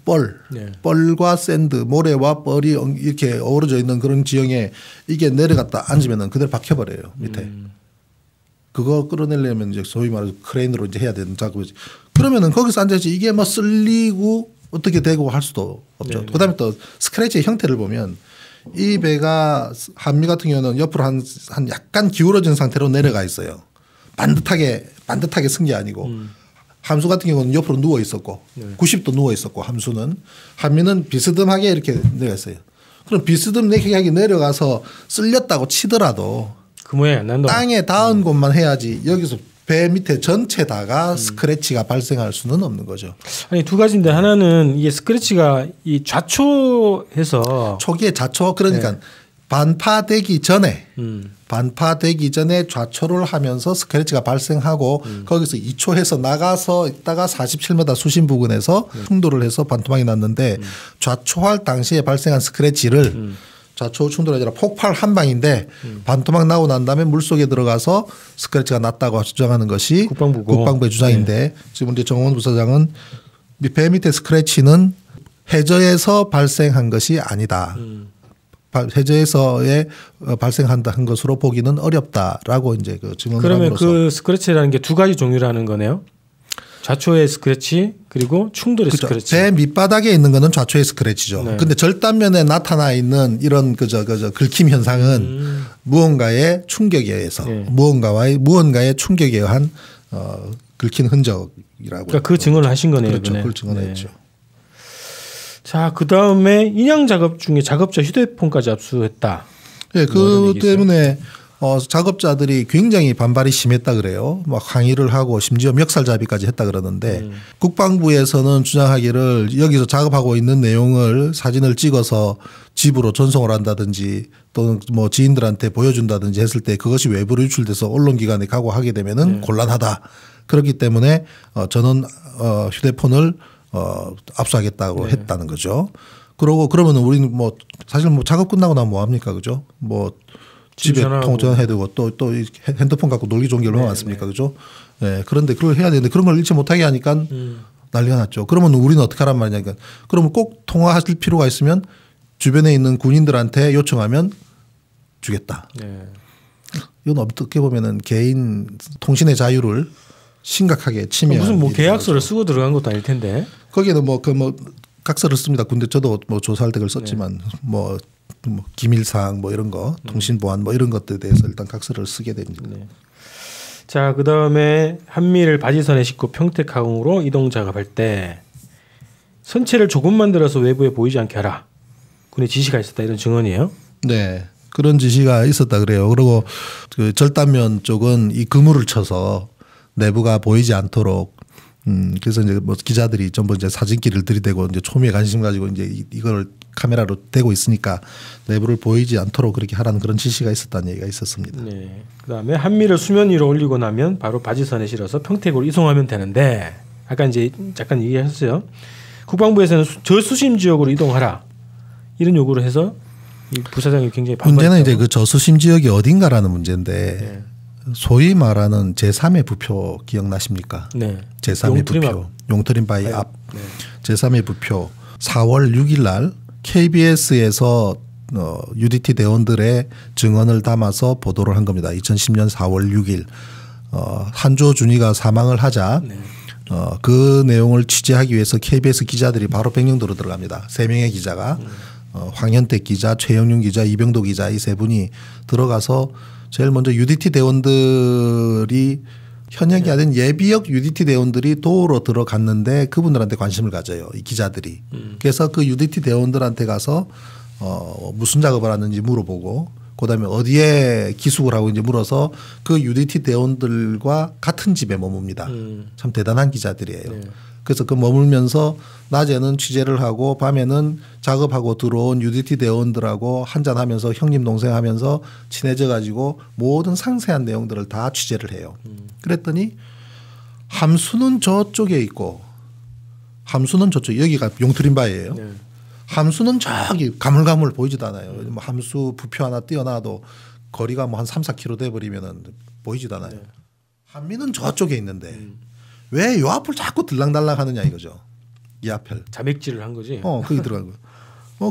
뻘과 샌드, 모래와 뻘이 이렇게 어우러져 있는 그런 지형에 이게 내려갔다 앉으면은 그대로 박혀버려요. 밑에. 그거 끌어내려면 이제 소위 말해서 크레인으로 이제 해야 되는 작업이지. 그러면은 거기서 앉아있지 이게 뭐 쓸리고 어떻게 되고 할 수도 없죠. 네네. 그다음에 또 스크래치의 형태를 보면 이 배가 함미 같은 경우는 옆으로 한 약간 기울어진 상태로 내려가 있어요. 반듯하게 쓴 게 아니고 함수 같은 경우는 옆으로 누워 있었고 90도 누워 있었고 함미는 비스듬하게 이렇게 내려가 있어요. 그럼 비스듬하게 내려가서 쓸렸다고 치더라도 그 모양이 안 난다. 땅에 닿은 곳만 해야지 여기서 배 밑에 전체다가 스크래치가 발생할 수는 없는 거죠. 아니 두 가지인데 하나는 이게 스크래치가 이 좌초해서 초기에 좌초 그러니까 네. 반파되기 전에 좌초를 하면서 스크래치가 발생하고 거기서 2초해서 나가서 있다가 47m 수심 부근에서 충돌을 해서 반토막이 났는데 좌초할 당시에 발생한 스크래치를 좌초 충돌이 아니라 폭발 한 방인데 반토막 나고 난 다음에 물속에 들어가서 스크래치가 났다고 주장하는 것이 국방부의 주장인데 네. 지금 이제 정원 부사장은 배 밑에 스크래치는 해저에서 발생한 것이 아니다. 해저에서의 발생한다 한 것으로 보기는 어렵다라고 이제 그 증언을 그러면 함으로써 그 스크래치라는 게 두 가지 종류라는 거네요. 좌초의 스크래치 그리고 충돌의 그렇죠. 스크래치. 배 밑바닥에 있는 거는 좌초의 스크래치죠. 네. 근데 절단면에 나타나 있는 이런 그저 긁힘 현상은 무언가의 충격에 의해서 네. 무언가의 충격에 의한 긁힌 흔적이라고. 그러니까 그 증언을 하신 거네요. 그렇죠. 이번에. 그걸 증언했죠. 네. 자, 그 다음에 인양 작업 중에 작업자 휴대폰까지 압수했다. 예, 뭐 그 이런 때문에 작업자들이 굉장히 반발이 심했다 그래요. 막 항의를 하고 심지어 멱살잡이까지 했다 그러는데 국방부에서는 주장하기를 여기서 작업하고 있는 내용을 사진을 찍어서 집으로 전송을 한다든지 또는 뭐 지인들한테 보여준다든지 했을 때 그것이 외부로 유출돼서 언론기관에 가고 하게 되면은 곤란하다. 그렇기 때문에 저는 휴대폰을 압수하겠다고 했다는 거죠. 그러고 그러면은 우리는 뭐 사실 뭐 작업 끝나고 나면 뭐 합니까, 그죠? 뭐 집에 통전해두고 또 핸드폰 갖고 놀기 좋은 게 얼마나 많습니까, 그죠? 네, 그런데 그걸 해야 되는데 그런 걸 일체 못하게 하니까 난리가 났죠. 그러면 우리는 어떻게 하란 말이냐, 그러니까 그러면 꼭 통화하실 필요가 있으면 주변에 있는 군인들한테 요청하면 주겠다. 네. 이건 어떻게 보면은 개인 통신의 자유를 심각하게 침해한 무슨 뭐 일이라고 계약서를 하죠. 쓰고 들어간 것도 아닐 텐데. 거기에는 뭐 각서를 씁니다. 근데 저도 뭐 조사할 때 그걸 썼지만 뭐 기밀사항 뭐 이런 거 통신보안 뭐 이런 것들에 대해서 일단 각서를 쓰게 됩니다. 네. 자, 그 다음에 한미를 바지선에 싣고 평택항으로 이동 작업할 때 선체를 조금 만들어서 외부에 보이지 않게 하라. 군의 지시가 있었다 이런 증언이에요. 네. 그런 지시가 있었다 그래요. 그리고 그 절단면 쪽은 이 그물을 쳐서 내부가 보이지 않도록 그래서 이제 뭐 기자들이 전부 이제 사진기를 들이대고 이제 초미에 관심 가지고 이제 이걸 카메라로 대고 있으니까 내부를 보이지 않도록 그렇게 하라는 그런 지시가 있었다는 얘기가 있었습니다. 네. 그다음에 한미를 수면 위로 올리고 나면 바로 바지선에 실어서 평택으로 이송하면 되는데 아까 이제 잠깐 얘기하셨어요. 국방부에서는 저수심 지역으로 이동하라 이런 요구를 해서 이 부사장이 굉장히 반발했다고. 문제는 이제 그 저수심 지역이 어딘가라는 문제인데 네. 소위 말하는 제3의 부표 기억나십니까? 네. 제3의 부표 용트림 바위 앞 네. 제3의 부표 4월 6일 날 KBS에서 UDT 대원들의 증언을 담아서 보도를 한 겁니다. 2010년 4월 6일 한조 준이가 사망을 하자 네. 그 내용을 취재하기 위해서 KBS 기자들이 바로 백령도로 들어갑니다. 3명의 기자가 황현택 기자, 최영윤 기자, 이병도 기자 이 세 분이 들어가서 제일 먼저 UDT 대원들이 현역이 아닌 예비역 UDT 대원들이 도우러 들어갔는데 그분들한테 관심을 가져요. 이 기자들이. 그래서 그 UDT 대원들한테 가서 무슨 작업을 하는지 물어보고 그다음에 어디에 기숙을 하고 있는지 물어서 그 UDT 대원들과 같은 집에 머뭅니다. 참 대단한 기자들이에요. 네. 그래서 그 머물면서 낮에는 취재를 하고 밤에는 작업하고 들어온 UDT 대원들하고 한잔하면서 형님 동생 하면서 친해져 가지고 모든 상세한 내용들을 다 취재를 해요. 그랬더니 함수는 저쪽에 있고 함수는 저쪽 여기가 용트림바예요. 네. 함수는 저기 가물가물 보이지도 않아요. 뭐 함수 부표 하나 띄어놔도 거리가 뭐 한 3, 4km 돼버리면은 보이지도 않아요. 한미는 저쪽에 있는데 왜 요 앞을 자꾸 들락달락 하느냐 이거죠. 이 앞을. 자맥질을 한 거지. 거기 들어가고.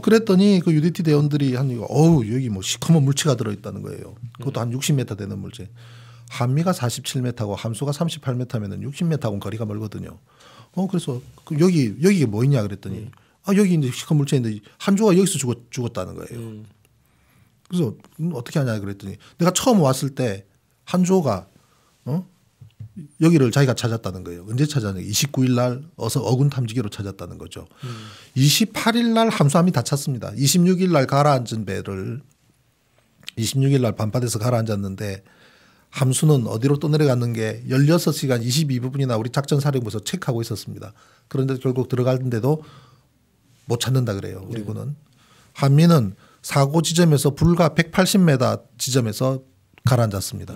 그랬더니 그 UDT 대원들이 여기 뭐 시커먼 물체가 들어있다는 거예요. 그것도 한 60m 되는 물체. 한미가 47m고 함수가 38m면은 60m하고는 거리가 멀거든요. 그래서 여기 이게 뭐 있냐 그랬더니 여기 이제 시커먼 물체인데 한조가 여기서 죽었다는 거예요. 그래서 어떻게 하냐 그랬더니 내가 처음 왔을 때 한조가 여기를 자기가 찾았다는 거예요. 언제 찾았느냐? 29일 날 어군 탐지기로 찾았다는 거죠. 28일 날 함수함이 다 찼습니다. 26일 날 가라앉은 배를 26일 날 밤바다에서 가라앉았는데 함수는 어디로 떠내려갔는 게 16시간 22분이나 우리 작전사령부에서 체크하고 있었습니다. 그런데 결국 들어갔는데도 못 찾는다 그래요. 우리 군은. 한미는 사고 지점에서 불과 180m 지점에서 가라앉았습니다.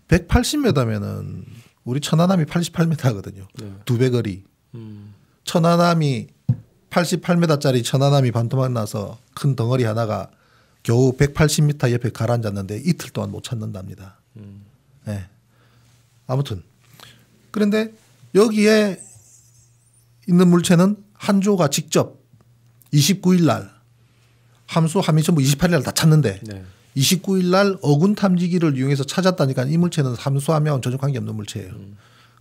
180m면은 우리 천안함이 88m거든요. 네. 2배 거리. 천안함이 88m짜리 천안함이 반토막 나서 큰 덩어리 하나가 겨우 180m 옆에 가라앉았는데 이틀 동안 못 찾는답니다. 네. 아무튼 그런데 여기에 있는 물체는 한조가 직접 29일 날 함수 함이 전부 28일 날 다 찾는데 네. 29일 날 어군 탐지기를 이용해서 찾았다니까 이 물체는 함수함하고는 전혀 관계없는 물체예요.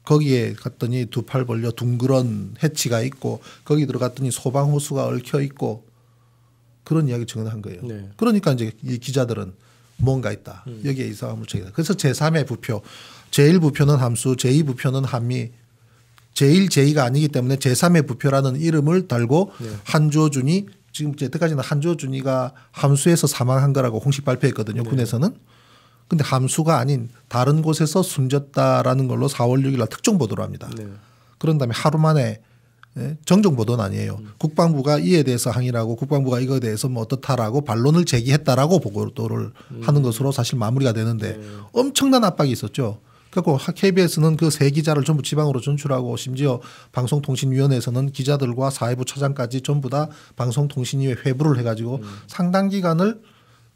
거기에 갔더니 두 팔 벌려 둥그런 해치가 있고 거기 들어갔더니 소방호수가 얽혀 있고 그런 이야기 증언한 거예요. 네. 그러니까 이제 이 기자들은 뭔가 있다. 여기에 이상한 물체가. 그래서 제3의 부표, 제1부표는 함수, 제2부표는 함미, 제1, 제2가 아니기 때문에 제3의 부표라는 이름을 달고 네. 한조준이 지금 여태까지는 한조준이가 함수에서 사망한 거라고 공식 발표했거든요. 네. 군에서는. 근데 함수가 아닌 다른 곳에서 숨졌다라는 걸로 4월 6일 날 특종 보도를 합니다. 네. 그런 다음에 하루 만에 정정 보도는 아니에요. 국방부가 이에 대해서 항의를 하고 국방부가 이거에 대해서 뭐 어떻다라고 반론을 제기했다라고 보도를 하는 것으로 사실 마무리가 되는데 엄청난 압박이 있었죠. 그래서 KBS는 그 세 기자를 전부 지방으로 전출하고 심지어 방송통신위원회에서는 기자들과 사회부 차장까지 전부 다 방송통신위에 회부를 해가지고 상당 기간을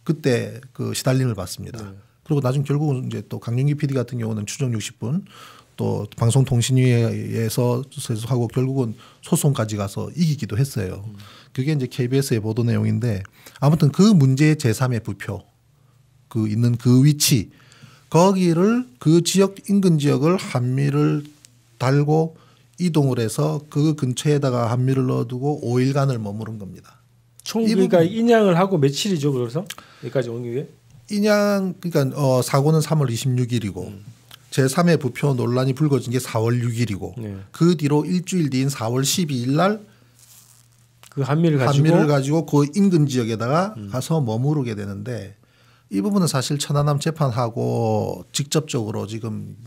그때 그 시달림을 받습니다. 네. 그리고 나중 결국은 이제 또 강윤기 PD 같은 경우는 추정 60분 또 방송통신위에서 하고 결국은 소송까지 가서 이기기도 했어요. 그게 이제 KBS의 보도 내용인데 아무튼 그 문제의 제3의 부표 그 있는 그 위치 거기를 그 지역 인근 지역을 한미를 달고 이동을 해서 그 근처에다가 한미를 넣어두고 5일간을 머무른 겁니다. 총 그러니까 인양을 하고 며칠이죠. 그래서 여기까지 온 게? 인양 그러니까 사고는 3월 26일이고 제3의 부표 논란이 불거진 게 4월 6일이고 네. 그 뒤로 일주일 뒤인 4월 12일 날 그 한미를 가지고 그 인근 지역에다가 가서 머무르게 되는데 이 부분은 사실 천안함 재판하고 직접적으로 지금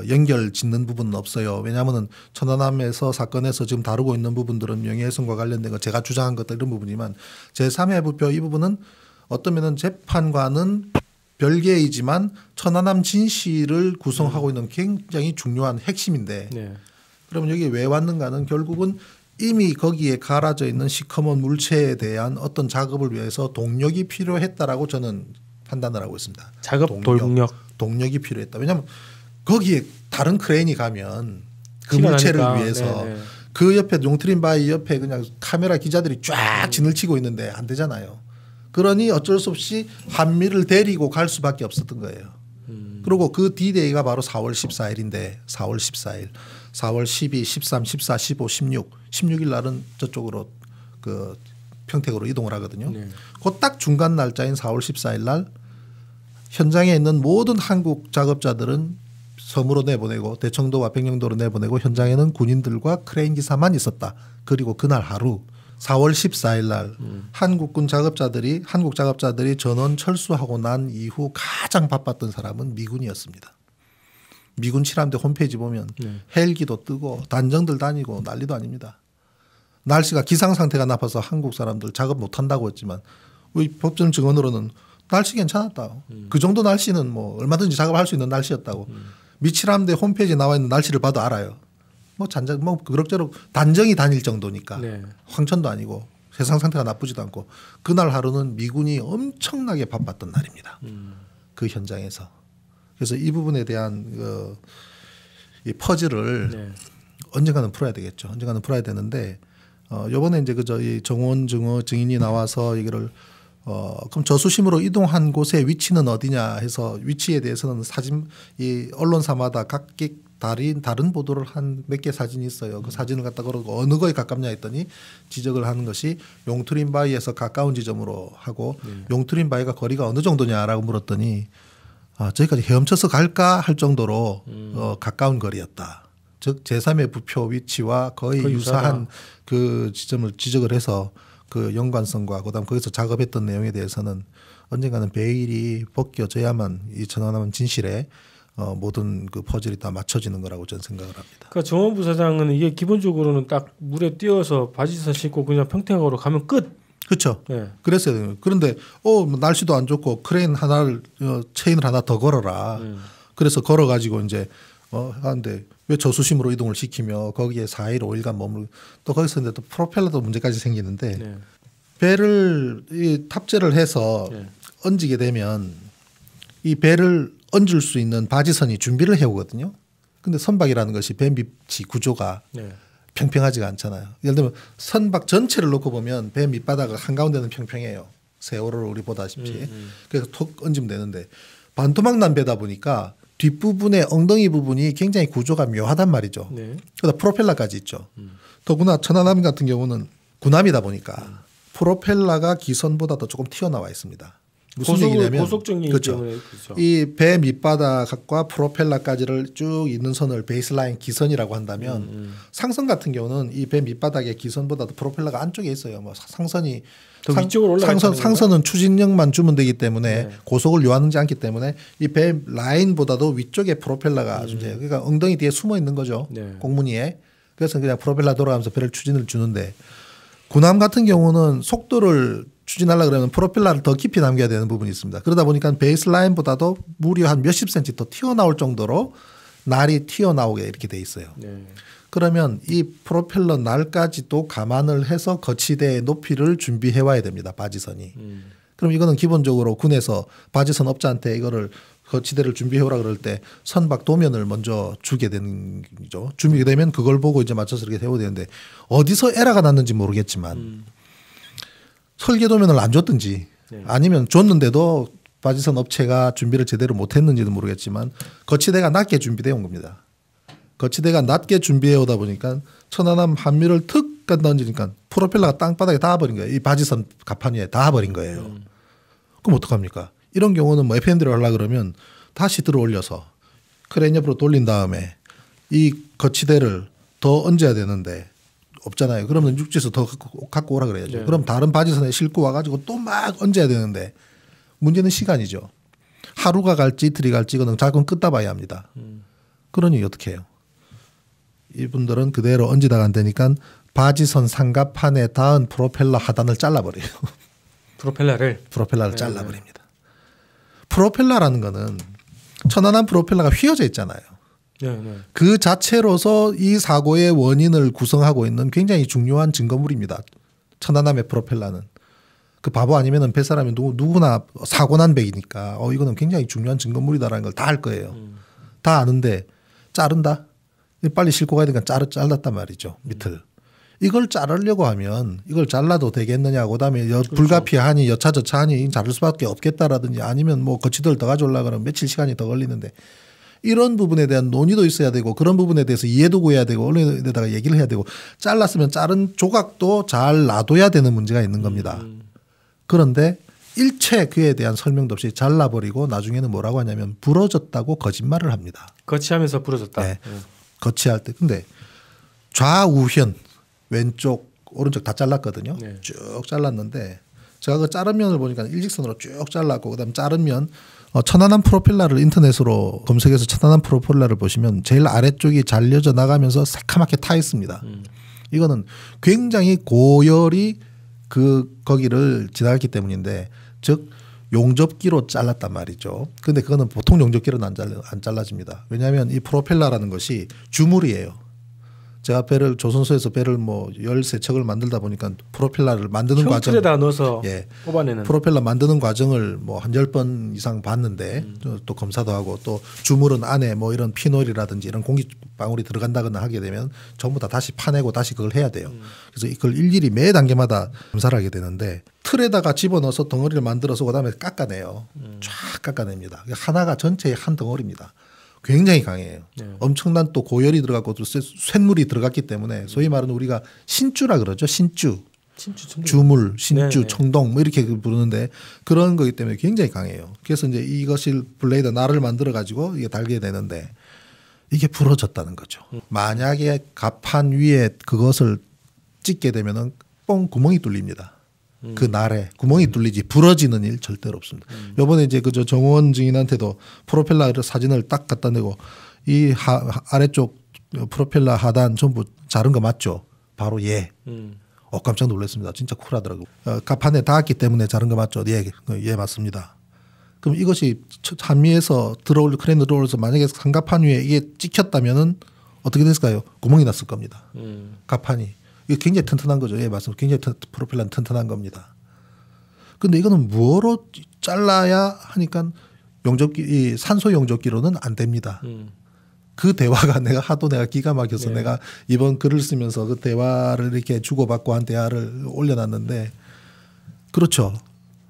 연결 짓는 부분은 없어요. 왜냐하면 천안함에서 사건에서 지금 다루고 있는 부분들은 명예훼손과 관련된 거 제가 주장한 것들 이런 부분이지만 제3의 부표 이 부분은 어떤 면은 재판과는 별개이지만 천안함 진실을 구성하고 있는 굉장히 중요한 핵심인데 네. 그러면 여기 왜 왔는가는 결국은 이미 거기에 갈아져 있는 시커먼 물체에 대한 어떤 작업을 위해서 동력이 필요했다라고 저는 판단을 하고 있습니다. 작업 동력이 필요했다. 왜냐하면 거기에 다른 크레인이 가면 그 물체를 나니까. 위해서 네네. 그 옆에 용트림 바위 옆에 그냥 카메라 기자들이 쫙 진을 치고 있는데 안 되잖아요. 그러니 어쩔 수 없이 한미를 데리고 갈 수밖에 없었던 거예요. 그리고 그 D-Day가 바로 4월 14일인데 4월 14일, 4월 12, 13, 14, 15, 16, 16일 날은 저쪽으로 그 평택으로 이동을 하거든요. 네. 그 딱 중간 날짜인 4월 14일 날 현장에 있는 모든 한국 작업자들은 섬으로 내보내고 대청도와 백령도로 내보내고 현장에는 군인들과 크레인 기사만 있었다. 그리고 그날 하루 4월 14일 날 한국 작업자들이 전원 철수하고 난 이후 가장 바빴던 사람은 미군이었습니다. 미군 칠함대 홈페이지 보면 헬기도 뜨고 단정들 다니고 난리도 아닙니다. 날씨가 기상 상태가 나빠서 한국 사람들 작업 못 한다고 했지만 우리 법정 증언으로는 날씨 괜찮았다. 그 정도 날씨는 뭐 얼마든지 작업할 수 있는 날씨였다고. 미칠함대 홈페이지에 나와 있는 날씨를 봐도 알아요. 뭐 그럭저럭 단정히 다닐 정도니까 네. 황천도 아니고 세상 상태가 나쁘지도 않고 그날 하루는 미군이 엄청나게 바빴던 날입니다. 그 현장에서. 그래서 이 부분에 대한 이 퍼즐을 네. 언젠가는 풀어야 되겠죠. 언젠가는 풀어야 되는데 이번에 이제 이 정원 증인이 나와서 이거를 그럼 저수심으로 이동한 곳의 위치는 어디냐 해서 위치에 대해서는 이 언론사마다 각기 다른 보도를 한 몇 개 사진이 있어요. 그 사진을 갖다 걸고 어느 거에 가깝냐 했더니 지적을 하는 것이 용트림 바위에서 가까운 지점으로 하고 용트림 바위가 거리가 어느 정도냐라고 물었더니 저기까지 헤엄쳐서 갈까 할 정도로 가까운 거리였다. 즉 제3의 부표 위치와 거의 유사한 그 지점을 지적을 해서 그 연관성과 그다음 거기서 작업했던 내용에 대해서는 언젠가는 베일이 벗겨져야만 이 천안함 진실에 모든 그 퍼즐이 다 맞춰지는 거라고 저는 생각을 합니다. 그러니까 정원 부사장은 이게 기본적으로는 딱 물에 뛰어서 바지선 신고 그냥 평택으로 가면 끝. 그렇죠. 네. 그랬어야 돼요. 그런데 날씨도 안 좋고 크레인 하나를 체인을 하나 더 걸어라. 그래서 걸어가지고 이제 하는데 왜 저수심으로 이동을 시키며 거기에 4일 5일간 머물 또 거기서 근데 또 프로펠러도 문제까지 생기는데 네. 배를 탑재를 해서 얹게 되면 이 배를 얹을 수 있는 바지선이 준비를 해오거든요. 근데 선박이라는 것이 배 밑이 구조가 평평하지가 않잖아요. 예를 들면 선박 전체를 놓고 보면 배 밑바닥은 한가운데는 평평해요. 세월호를 우리 보다시피. 그래서 톡 얹으면 되는데 반토막 난 배다 보니까 뒷부분의 엉덩이 부분이 굉장히 구조가 묘하단 말이죠. 네. 그러다 프로펠러까지 있죠. 더구나 천안함 같은 경우는 군함이다 보니까 프로펠러가 기선보다도 조금 튀어나와 있습니다. 무슨 얘기냐면 고속정리 그렇죠. 때문에 그렇죠. 이 배 밑바닥과 프로펠러까지를 쭉 있는 선을 베이스라인 기선이라고 한다면 상선 같은 경우는 이 배 밑바닥의 기선보다도 프로펠러가 안쪽에 있어요. 뭐 상선이 더 위쪽으로 올라가는 상선은 추진력만 주면 되기 때문에 고속을 요하지 않기 때문에 이 배 라인보다도 위쪽에 프로펠러가 존재해요. 그러니까 엉덩이 뒤에 숨어 있는 거죠. 네. 공무니에. 그래서 그냥 프로펠러 돌아가면서 배를 추진을 주는데 군함 같은 경우는 속도를 추진하려고 그러면 프로펠러를 더 깊이 남겨야 되는 부분이 있습니다. 그러다 보니까 베이스라인보다도 무려 한 몇십 센치 더 튀어나올 정도로 날이 튀어나오게 이렇게 돼 있어요. 네. 그러면 이 프로펠러 날까지도 감안을 해서 거치대의 높이를 준비해 와야 됩니다. 바지선이. 그럼 이거는 기본적으로 군에서 바지선 업자한테 이거를 거치대를 준비해 오라 그럴 때 선박 도면을 먼저 주게 되는 거죠. 준비가 되면 그걸 보고 이제 맞춰서 이렇게 세워야 되는데 어디서 에러가 났는지 모르겠지만 설계 도면을 안 줬든지 아니면 줬는데도 바지선 업체가 준비를 제대로 못했는지도 모르겠지만 거치대가 낮게 준비되어 온 겁니다. 거치대가 낮게 준비해 오다 보니까 천안함 한미를 툭 던지니까 프로펠러가 땅바닥에 닿아버린 거예요. 이 바지선 갑판 위에 닿아버린 거예요. 그럼 어떡합니까? 이런 경우는 뭐 FM대로 하려고 그러면 다시 들어 올려서 크레인 옆으로 돌린 다음에 이 거치대를 더 얹어야 되는데 없잖아요. 그러면 육지에서 더 갖고 오라 그래야죠. 네. 그럼 다른 바지선에 싣고 와가지고 또 막 얹어야 되는데 문제는 시간이죠. 하루가 갈지 이틀이 갈지 이거는 작은 끝다봐야 합니다. 그러니 어떻게 해요? 이분들은 그대로 얹이다가 안 되니까 바지선 상갑판에 닿은 프로펠러 하단을 잘라버려요. 프로펠러를 프로펠러를 잘라버립니다. 프로펠러라는 거는 천안함 프로펠러가 휘어져 있잖아요. 네, 네. 그 자체로서 이 사고의 원인을 구성하고 있는 굉장히 중요한 증거물입니다. 천안함의 프로펠러는. 그 바보 아니면은 뱃사람이 누구나 사고 난 배이니까 이거는 굉장히 중요한 증거물이다라는 걸 다 알 거예요. 다 아는데 자른다? 빨리 싣고 가야 되니까 잘랐단 말이죠. 밑을. 이걸 자르려고 하면 이걸 잘라도 되겠느냐. 그다음에 불가피하니 여차저차하니 자를 수밖에 없겠다라든지 아니면 뭐 거치대를 더 가져오려고 하면 며칠 시간이 더 걸리는데 이런 부분에 대한 논의도 있어야 되고 그런 부분에 대해서 이해도 구해야 되고 언론에다가 얘기를 해야 되고 잘랐으면 자른 조각도 잘 놔둬야 되는 문제가 있는 겁니다. 그런데 일체 그에 대한 설명도 없이 잘라버리고 나중에는 뭐라고 하냐면 부러졌다고 거짓말을 합니다. 거치하면서 부러졌다. 네. 거치할 때. 근데 좌우현 왼쪽 오른쪽 다 잘랐거든요. 네. 쭉 잘랐는데 제가 그 자른 면을 보니까 일직선으로 쭉 잘랐고 그다음 자른 면 천안함 프로펠러를 인터넷으로 검색해서 천안함 프로펠러를 보시면 제일 아래쪽이 잘려져 나가면서 새카맣게 타 있습니다. 이거는 굉장히 고열이 거기를 지나갔기 때문인데 즉 용접기로 잘랐단 말이죠. 근데 그거는 보통 용접기로는 안 잘라집니다. 왜냐하면 이 프로펠러라는 것이 주물이에요. 제가 조선소에서 배를 뭐 13척을 만들다 보니까 프로펠러를 만드는 과정 틀에다 넣어서 뽑아내는 프로펠러 만드는 과정을 뭐 한 10번 이상 봤는데 또 검사도 하고 또 주물은 안에 뭐 이런 피놀이라든지 이런 공기 방울이 들어간다거나 하게 되면 전부 다 다시 파내고 다시 그걸 해야 돼요. 그래서 이걸 일일이 매 단계마다 검사를 하게 되는데 틀에다가 집어넣어서 덩어리를 만들어서 그다음에 깎아내요. 쫙 깎아냅니다. 하나가 전체의 한 덩어리입니다. 굉장히 강해요. 엄청난 또 고열이 들어갔고 또 쇳물이 들어갔기 때문에 소위 말하는 우리가 신주라 그러죠. 신주. 주물, 신주, 청동 뭐 이렇게 부르는데 그런 거기 때문에 굉장히 강해요. 그래서 이제 이것이 블레이드 날을 만들어 가지고 이게 달게 되는데 이게 부러졌다는 거죠. 만약에 갑판 위에 그것을 찍게 되면은 뻥 구멍이 뚫립니다. 그 날에 구멍이 뚫리지 부러지는 일 절대로 없습니다. 요번에 이제 그저 정원 증인한테도 프로펠러 사진을 딱 갖다 내고 이 아래쪽 프로펠러 하단 전부 자른 거 맞죠? 바로 깜짝 놀랐습니다. 진짜 쿨하더라고요. 갑판에 닿았기 때문에 자른 거 맞죠? 예, 맞습니다. 그럼 이것이 한미에서 크레인 들어올려서 만약에 상갑판 위에 이게 찍혔다면은 어떻게 됐을까요? 구멍이 났을 겁니다. 갑판이. 이게 굉장히 튼튼한 거죠. 예, 맞습니다. 굉장히 프로펠러는 튼튼한 겁니다. 근데 이거는 뭐로 잘라야 하니까 이 산소 용접기로는 안 됩니다. 그 대화가 내가 기가 막혀서 네. 내가 이번 글을 쓰면서 그 대화를 이렇게 주고받고 한 대화를 올려놨는데 그렇죠.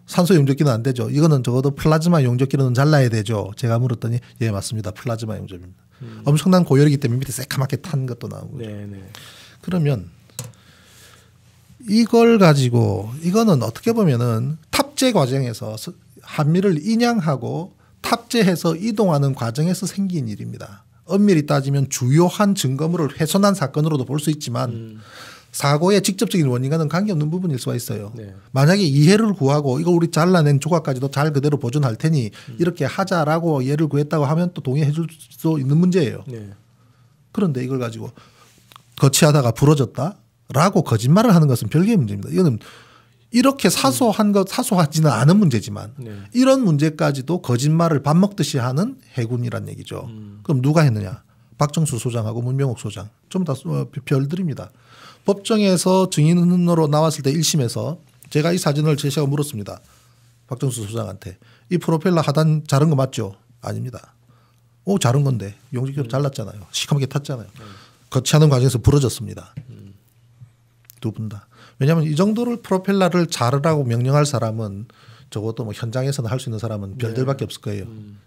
산소 용접기는 안 되죠. 이거는 적어도 플라즈마 용접기는 잘라야 되죠. 제가 물었더니 예 맞습니다. 플라즈마 용접입니다. 엄청난 고열이기 때문에 밑에 새카맣게 탄 것도 나오고. 네, 네. 그러면 이걸 가지고 이거는 어떻게 보면은 탑재 과정에서 한미를 인양하고 탑재해서 이동하는 과정에서 생긴 일입니다. 엄밀히 따지면 주요한 증거물을 훼손한 사건으로도 볼 수 있지만 사고의 직접적인 원인과는 관계없는 부분일 수가 있어요. 네. 만약에 이해를 구하고 이거 우리 잘라낸 조각까지도 잘 그대로 보존할 테니 이렇게 하자라고 이해를 구했다고 하면 또 동의해 줄 수 있는 문제예요. 네. 그런데 이걸 가지고 거치하다가 부러졌다라고 거짓말을 하는 것은 별개의 문제입니다. 이거는 이렇게 사소하지는 않은 문제지만 네. 이런 문제까지도 거짓말을 밥 먹듯이 하는 해군이란 얘기죠. 그럼 누가 했느냐? 박정수 소장하고 문명옥 소장 전부 다 별들입니다. 법정에서 증인으로 나왔을 때 1심에서 제가 이 사진을 제시하고 물었습니다. 박정수 소장한테 이 프로펠러 하단 자른 거 맞죠? 아닙니다. 오 자른 건데 용접기로 잘랐잖아요. 시커멓게 탔잖아요. 거치하는 과정에서 부러졌습니다. 두 분 다. 왜냐하면 이 정도를 프로펠러를 자르라고 명령할 사람은 적어도 뭐 현장에서는 할 수 있는 사람은 별들밖에 없을 거예요.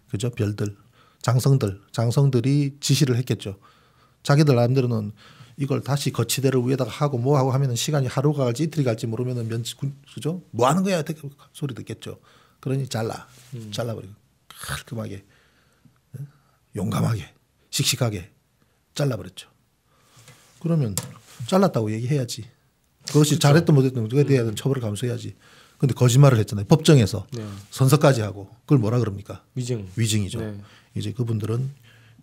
그죠? 별들, 장성들이 지시를 했겠죠. 자기들 나름대로는 이걸 다시 거치대를 위에다가 하고 뭐 하고 하면은 시간이 하루가 갈지 이틀이 갈지 모르면은 그죠? 뭐 하는 거야? 소리 듣겠죠. 그러니 잘라버리고 깔끔하게 용감하게 씩씩하게 잘라버렸죠. 그러면 잘랐다고 얘기해야지. 그것이 그렇죠. 잘했든 못했든 그에 대한 처벌을 감수해야지. 그런데 거짓말을 했잖아요. 법정에서 네. 선서까지 하고 그걸 뭐라 그럽니까? 위증이죠. 네. 이제 그분들은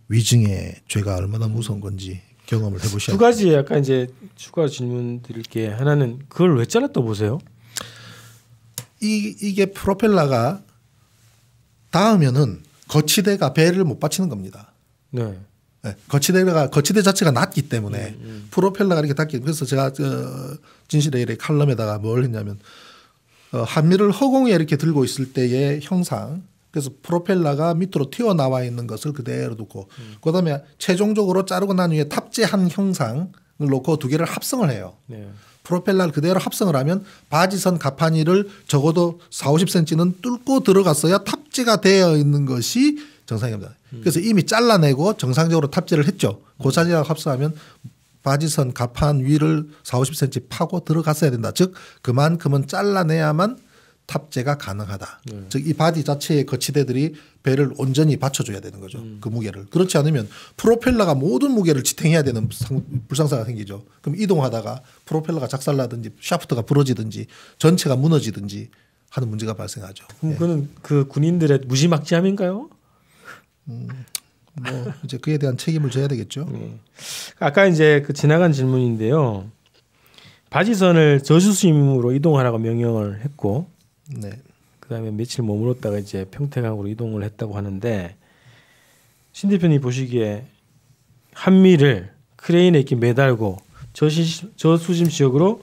위증의 죄가 얼마나 무서운 건지 경험을 해보셔야 두 가지 약간 이제 추가 질문 드릴게. 하나는 그걸 왜 잘랐다고 보세요? 이게 프로펠러가 닿으면은 거치대가 배를 못 받치는 겁니다. 네. 네, 거치대 자체가 낮기 때문에 프로펠러가 이렇게 닿기. 그래서 제가 진실의 칼럼에다가 뭘 했냐면 한미를 허공에 이렇게 들고 있을 때의 형상. 그래서 프로펠러가 밑으로 튀어나와 있는 것을 그대로 두고 그다음에 최종적으로 자르고 난 후에 탑재한 형상을 놓고 두 개를 합성을 해요. 네. 프로펠러를 그대로 합성을 하면 바지선 가판위를 적어도 40-50cm는 뚫고 들어갔어야 탑재가 되어 있는 것이 정상입니다. 그래서 이미 잘라내고 정상적으로 탑재를 했죠. 그 사진하고 합성하면 바지선 가판 위를 40-50cm 파고 들어갔어야 된다. 즉 그만큼은 잘라내야만 탑재가 가능하다. 즉 이 바디 자체의 거치대들이 배를 온전히 받쳐줘야 되는 거죠. 그 무게를. 그렇지 않으면 프로펠러가 모든 무게를 지탱해야 되는 불상사가 생기죠. 그럼 이동하다가 프로펠러가 작살나든지 샤프트가 부러지든지 전체가 무너지든지 하는 문제가 발생하죠. 그럼 그는 그 군인들의 무지막지함인가요? 뭐 이제 그에 대한 책임을 져야 되겠죠. 네. 아까 이제 그 지나간 질문인데요. 바지선을 저수심으로 이동하라고 명령을 했고, 네. 그다음에 며칠 머물렀다가 이제 평택항으로 이동을 했다고 하는데 신 대표님 보시기에 한미를 크레인에 이렇게 매달고 저수심 지역으로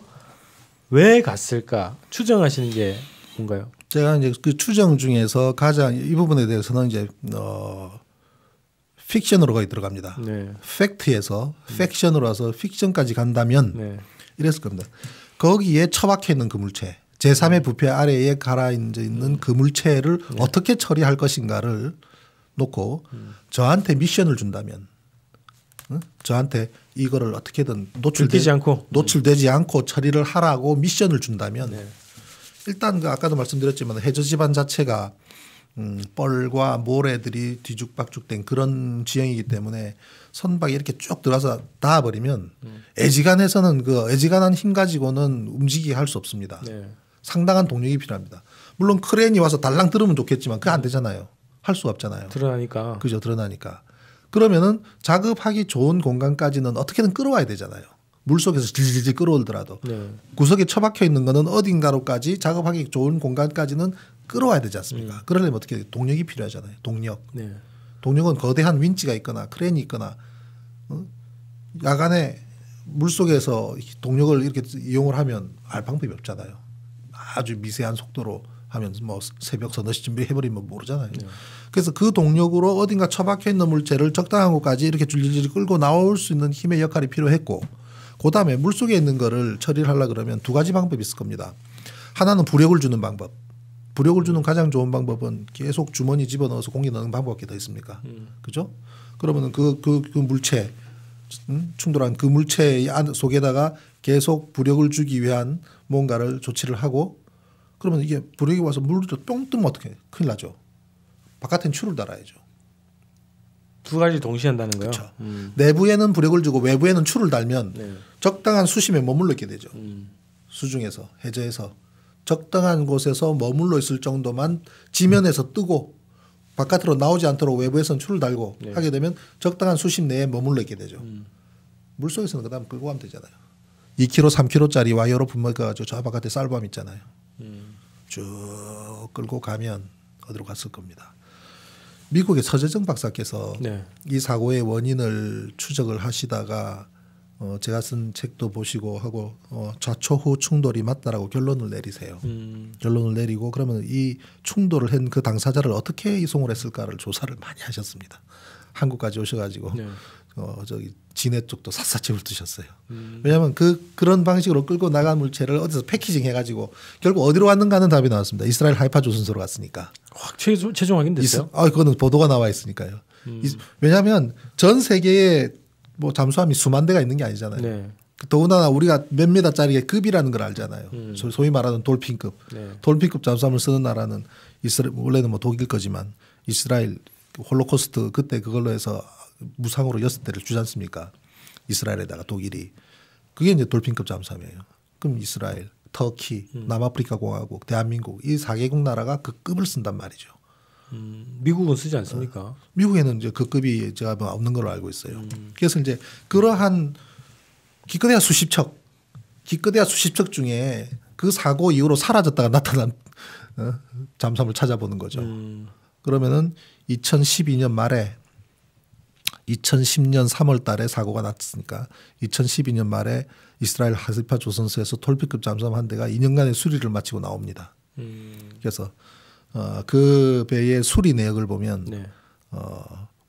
왜 갔을까 추정하시는 게 뭔가요? 제가 이제 그 추정 중에서 가장 이 부분에 대해서는 이제 픽션으로 거의 들어갑니다. 네. 팩트에서 팩션으로 와서 픽션까지 간다면 네. 이랬을 겁니다. 거기에 처박혀 있는 그물체, 제3의 부패 아래에 가라앉아 있는 그물체를 어떻게 처리할 것인가를 놓고 저한테 미션을 준다면, 저한테 이거를 어떻게든 노출되지 않고 처리를 하라고 미션을 준다면, 일단 그 아까도 말씀드렸지만 해저 지반 자체가 뻘과 모래들이 뒤죽박죽된 그런 지형이기 때문에 선박이 이렇게 쭉 들어가서 닿아버리면 애지간해서는 그 애지간한 힘 가지고는 움직이게 할 수 없습니다. 네. 상당한 동력이 필요합니다. 물론 크레인이 와서 달랑 들으면 좋겠지만 그게 안 되잖아요. 할 수가 없잖아요. 드러나니까. 그죠, 드러나니까. 그러면은 작업하기 좋은 공간까지는 어떻게든 끌어와야 되잖아요. 물속에서 질질질 끌어올더라도 네. 구석에 처박혀 있는 거는 어딘가로까지 작업하기 좋은 공간까지는 끌어와야 되지 않습니까? 그러려면 어떻게 동력이 필요하잖아요. 동력. 네. 동력은 거대한 윈치가 있거나 크레인이 있거나 야간에 물속에서 동력을 이렇게 이용을 하면 알 방법이 없잖아요. 아주 미세한 속도로 하면 뭐 새벽 서너 시쯤 해버리면 모르잖아요. 그래서 그 동력으로 어딘가 처박혀 있는 물체를 적당한 곳까지 이렇게 줄줄이 끌고 나올 수 있는 힘의 역할이 필요했고, 그다음에 물속에 있는 거를 처리를 하려고 그러면 두 가지 방법이 있을 겁니다. 하나는 부력을 주는 방법. 부력을 주는 가장 좋은 방법은 계속 주머니 집어넣어서 공기 넣는 방법밖에 더 있습니까? 그죠? 그러면은 그 물체, 충돌한 그 물체 속에다가 계속 부력을 주기 위한 뭔가를 조치를 하고, 그러면 이게 부력이 와서 물을 뿅 뜨면 어떻게? 큰일 나죠. 바깥엔 추를 달아야죠. 두 가지 동시에 한다는 거요. 그렇죠. 내부에는 부력을 주고 외부에는 추를 달면 네. 적당한 수심에 머물러 있게 되죠. 수중에서 해저에서 적당한 곳에서 머물러 있을 정도만 지면에서 뜨고 바깥으로 나오지 않도록 외부에서는 추를 달고 네. 하게 되면 적당한 수심 내에 머물러 있게 되죠. 물속에서는 그다음 끌고 가면 되잖아요. 2kg, 3kg짜리 와이어로 분막해가지고 저 바깥에 쌀밤 있잖아요. 쭉 끌고 가면 어디로 갔을 겁니다. 미국의 서재정 박사께서 네. 이 사고의 원인을 추적을 하시다가 제가 쓴 책도 보시고 하고 좌초후 충돌이 맞다라고 결론을 내리세요. 결론을 내리고 그러면 이 충돌을 한 그 당사자를 어떻게 이송을 했을까를 조사를 많이 하셨습니다. 한국까지 오셔가지고 네. 저기 진해 쪽도 샅샅이 훑으셨어요. 왜냐하면 그런 방식으로 끌고 나간 물체를 어디서 패키징 해가지고 결국 어디로 갔는가는 답이 나왔습니다. 이스라엘 하이파 조선소로 갔으니까. 확 최종 확인됐어요? 그거는 보도가 나와 있으니까요. 왜냐하면 전 세계에 뭐 잠수함이 수만 대가 있는 게 아니잖아요. 네. 더군다나 우리가 몇 미터짜리의 급이라는 걸 알잖아요. 소위 말하는 돌핀급. 네. 돌핀급 잠수함을 쓰는 나라는 원래는 뭐 독일 거지만 이스라엘 홀로코스트 그때 그걸로 해서 무상으로 6대를 주지 않습니까? 이스라엘에다가 독일이. 그게 이제 돌핀급 잠수함이에요. 그럼 이스라엘, 터키, 남아프리카 공화국, 대한민국 이 4개국 나라가 그 급을 쓴단 말이죠. 미국은 쓰지 않습니까? 미국에는 이제 그 급이 제가 뭐 없는 걸로 알고 있어요. 그래서 이제 그러한 기껏해야 수십 척 중에 그 사고 이후로 사라졌다가 나타난 잠수함을 찾아보는 거죠. 그러면은 2012년 말에 2010년 3월 달에 사고가 났으니까 2012년 말에 이스라엘 하이파 조선소에서 돌핀급 잠수함 한 대가 2년간의 수리를 마치고 나옵니다. 그래서 그 배의 수리 내역을 보면 네.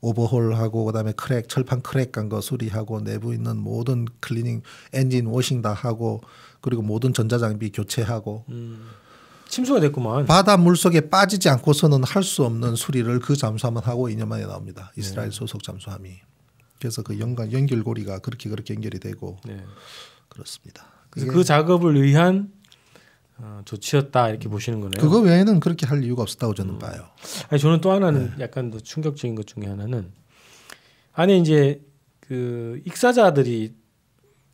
오버홀하고 그다음에 철판 크랙 간 거 수리하고 내부 있는 모든 클리닝, 엔진 워싱 다 하고 그리고 모든 전자장비 교체하고 침수가 됐구만. 바다 물속에 빠지지 않고서는 할 수 없는 수리를 그 잠수함은 하고 2년 만에 나옵니다. 이스라엘 소속 잠수함이. 그래서 그 연결고리가 그렇게 연결이 되고 네. 그렇습니다. 그래서 그 작업을 위한 조치였다 이렇게 보시는 거네요. 그거 외에는 그렇게 할 이유가 없었다고 저는 봐요. 아니, 저는 또 하나는 약간 더 충격적인 것 중에 하나는 안에 이제 그 익사자들이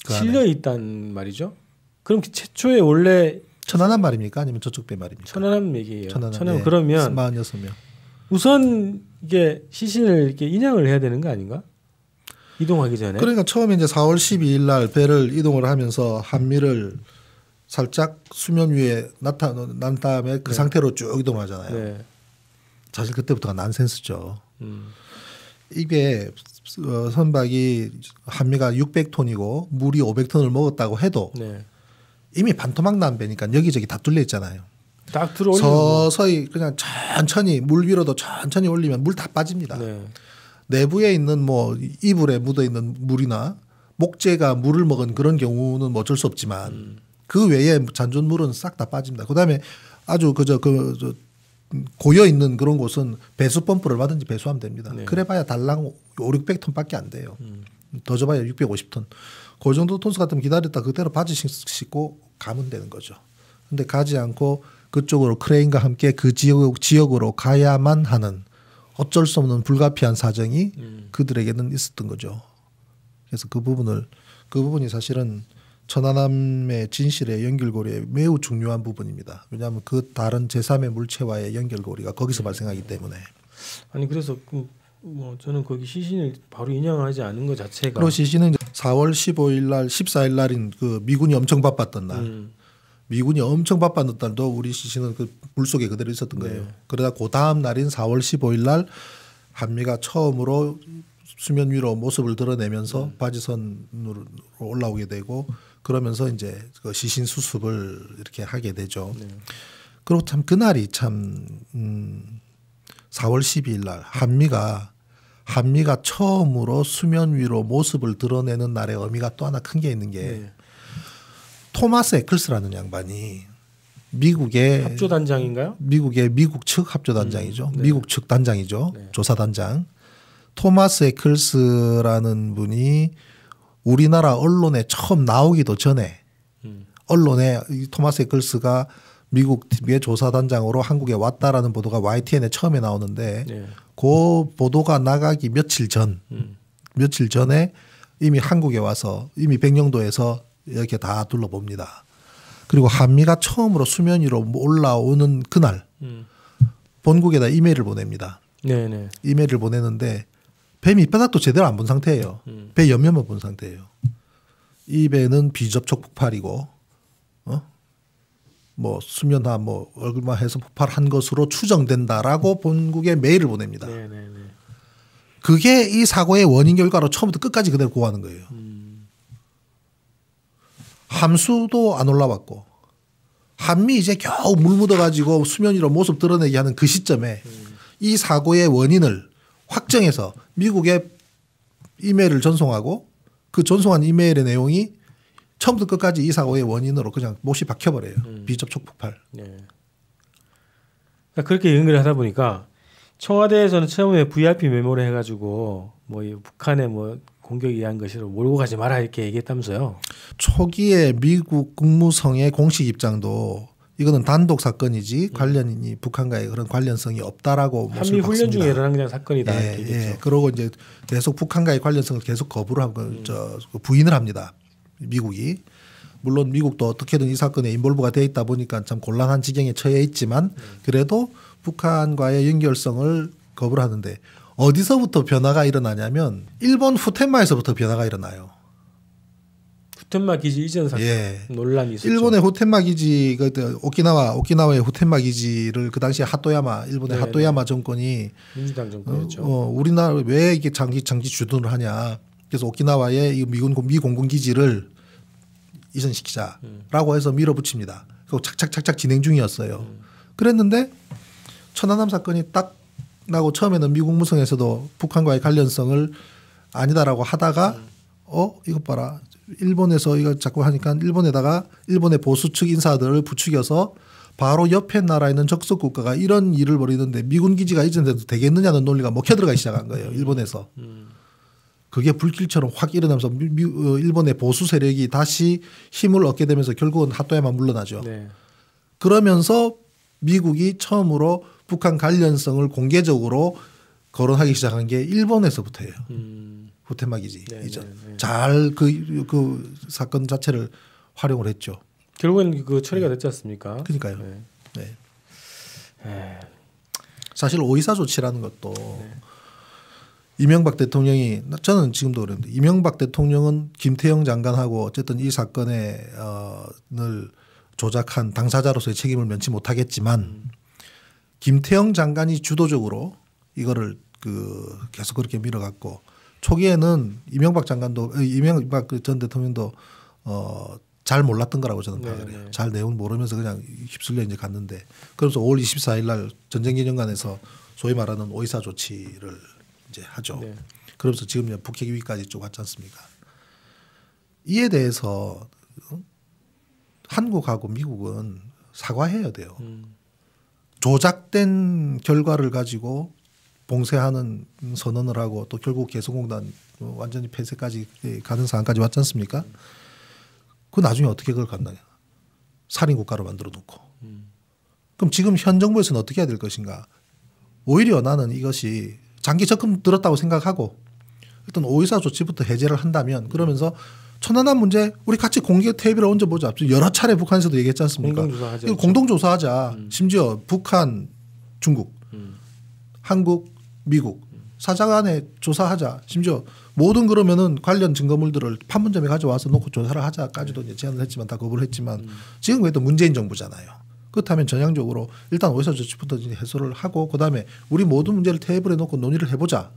실려 있단 말이죠. 그럼 최초에 원래 천안함 말입니까? 아니면 저쪽 배 말입니까? 천안함 얘기예요. 천안함 예, 그러면 46명. 우선 이게 시신을 이렇게 인양을 해야 되는 거 아닌가? 이동하기 전에. 그러니까 처음에 이제 4월 12일 날 배를 이동을 하면서 한미를 살짝 수면 위에 난 다음에 그 상태로 쭉 이동하잖아요. 네. 사실 그때부터가 난센스죠. 이게 선박이 한미가 600톤이고 물이 500톤을 먹었다고 해도 네. 이미 반토막 난 배니까 여기저기 다 뚫려 있잖아요. 딱 들어올리면 서서히 그냥 천천히 물 위로도 천천히 올리면 물 다 빠집니다. 네. 내부에 있는 뭐 이불에 묻어 있는 물이나 목재가 물을 먹은 그런 경우는 뭐 어쩔 수 없지만 그 외에 잔존물은 싹 다 빠집니다. 그다음에 아주 고여 있는 그런 곳은 배수 펌프를 얼마든지 배수하면 됩니다. 네. 그래봐야 달랑 5,600톤밖에 안 돼요. 더 줘봐야 650톤. 그 정도 톤수 같으면 기다렸다 그대로 바지 싣고 가면 되는 거죠. 근데 가지 않고 그쪽으로 크레인과 함께 그 지역으로 가야만 하는 어쩔 수 없는 불가피한 사정이 그들에게는 있었던 거죠. 그래서 그 부분이 사실은 천안함의 진실의 연결고리에 매우 중요한 부분입니다. 왜냐하면 그 다른 제3의 물체와의 연결고리가 거기서 발생하기 때문에. 아니 그래서 뭐 저는 거기 시신을 바로 인양하지 않은 것 자체가. 그리고 시신은 4월 15일 날 14일 날인 그 미군이 엄청 바빴던 날. 미군이 엄청 바빴던 날도 우리 시신은 그 물속에 그대로 있었던 거예요. 네. 그러다 그 다음 날인 4월 15일 날 한미가 처음으로 수면 위로 모습을 드러내면서 바지선으로 올라오게 되고 그러면서 이제 그 시신 수습을 이렇게 하게 되죠. 네. 그리고 참 그날이 참 4월 12일 날 한미가 처음으로 수면 위로 모습을 드러내는 날의 의미가 또 하나 큰 게 있는 게 네. 토마스 에클스라는 양반이 미국의 합조단장인가요? 미국 측 합조단장이죠. 네. 미국 측 단장이죠. 네. 조사단장. 토마스 에클스라는 분이 우리나라 언론에 처음 나오기도 전에 언론에 이 토마스 에클스가 미국 TV의 조사단장으로 한국에 왔다라는 보도가 YTN에 처음에 나오는데 네. 그 보도가 나가기 며칠 전에 이미 한국에 와서 이미 백령도에서 이렇게 다 둘러봅니다. 그리고 한미가 처음으로 수면 위로 올라오는 그날 본국에다 이메일을 보냅니다. 네네. 이메일을 보내는데 배 밑바닥도 제대로 안 본 상태예요. 배 옆면만 본 상태예요. 이 배는 비접촉 폭발이고 뭐 수면하 뭐 얼굴만 해서 폭발한 것으로 추정된다라고 본국에 메일을 보냅니다. 네네네. 그게 이 사고의 원인 결과로 처음부터 끝까지 그대로 고하는 거예요. 함수도 안 올라왔고 한미 이제 겨우 물 묻어가지고 수면 위로 모습 드러내게 하는 그 시점에 이 사고의 원인을 확정해서 미국에 이메일을 전송하고 그 전송한 이메일의 내용이 처음부터 끝까지 이 사고의 원인으로 그냥 못이 박혀버려요. 비접촉 폭발. 네. 그러니까 그렇게 연결을 하다 보니까 청와대에서는 처음에 VIP 메모를 해가지고 뭐 이 북한에 뭐 공격에 의한 것으로 몰고 가지 마라 이렇게 얘기했다면서요. 초기에 미국 국무성의 공식 입장도 이거는 단독 사건이지 관련이 북한과의 그런 관련성이 없다라고 한미 훈련 중에 일어난 그냥 사건이다 예, 이렇게 얘기했죠. 예. 그러고 이제 계속 북한과의 관련성을 계속 거부를 하고 부인을 합니다. 미국이. 물론 미국도 어떻게든 이 사건에 인볼브가 돼 있다 보니까 참 곤란한 지경에 처해 있지만 그래도 북한과의 연결성을 거부를 하는데 어디서부터 변화가 일어나냐면 일본 후텐마에서부터 변화가 일어나요. 후텐마 기지 이전 사건 예. 논란이 있었죠. 일본의 후텐마 기지, 오키나와의 후텐마 기지를 그 당시에 하토야마, 일본의 네, 하토야마 정권이 민주당 정권이었죠. 우리나라 왜 이게 장기 주둔을 하냐. 그래서 오키나와의 이 미 공군 기지를 이전시키자라고 해서 밀어붙입니다. 그리고 착착 진행 중이었어요. 그랬는데 천안함 사건이 딱 나고 처음에는 미국 무성에서도 북한과의 관련성을 아니다라고 하다가 이것 봐라. 일본에서 이거 자꾸 하니까 일본에다가 일본의 보수 측 인사들을 부추겨서 바로 옆에 나라에 있는 적석 국가가 이런 일을 벌이는데 미군 기지가 이전돼도 되겠느냐는 논리가 먹혀 들어가기 시작한 거예요. 일본에서. 그게 불길처럼 확 일어나면서 일본의 보수 세력이 다시 힘을 얻게 되면서 결국은 하토야마 물러나죠. 네. 그러면서 미국이 처음으로 북한 관련성을 공개적으로 거론하기 시작한 게 일본에서부터예요. 후텐마 기지 이전. 잘 그 사건 자체를 활용을 했죠. 결국엔 그 처리가 됐지 않습니까? 그러니까요. 네. 네. 사실 오이사 조치라는 것도 이명박 대통령이 저는 지금도 그랬는데 이명박 대통령은 김태영 장관하고 어쨌든 이 사건을 조작한 당사자로서의 책임을 면치 못하겠지만 김태영 장관이 주도적으로 이거를 계속 그렇게 밀어갔고 초기에는 이명박 전 대통령도 잘 몰랐던 거라고 저는 봐요. 잘 내용 모르면서 그냥 휩쓸려 이제 갔는데 그래서 5월 24일 날 전쟁기념관에서 소위 말하는 오이사 조치를 이제 하죠. 네. 그러면서 지금 북핵 위기까지 쭉 왔지 않습니까? 이에 대해서 한국하고 미국은 사과해야 돼요. 조작된 결과를 가지고 봉쇄하는 선언을 하고 또 결국 개성공단 완전히 폐쇄까지 가는 상황까지 왔지 않습니까? 그 나중에 어떻게 그걸 간다냐. 살인국가로 만들어 놓고. 그럼 지금 현 정부에서는 어떻게 해야 될 것인가. 오히려 나는 이것이 장기 적금 들었다고 생각하고 일단 오이사 조치부터 해제를 한다면 그러면서 천안함 문제 우리 같이 공개 테이블에 얹어보자. 여러 차례 북한에서도 얘기했지 않습니까? 공동조사하자. 심지어 북한, 중국, 한국, 미국 사자간에 조사하자. 심지어 모든 그러면은 관련 증거물들을 판문점에 가져와서 놓고 조사를 하자까지도 이제 제안을 했지만 다 거부를 했지만 지금 그래도 문재인 정부잖아요. 그렇다면 전향적으로 일단 오이사 조치부터 해소를 하고 그다음에 우리 모든 문제를 테이블에 놓고 논의를 해보자.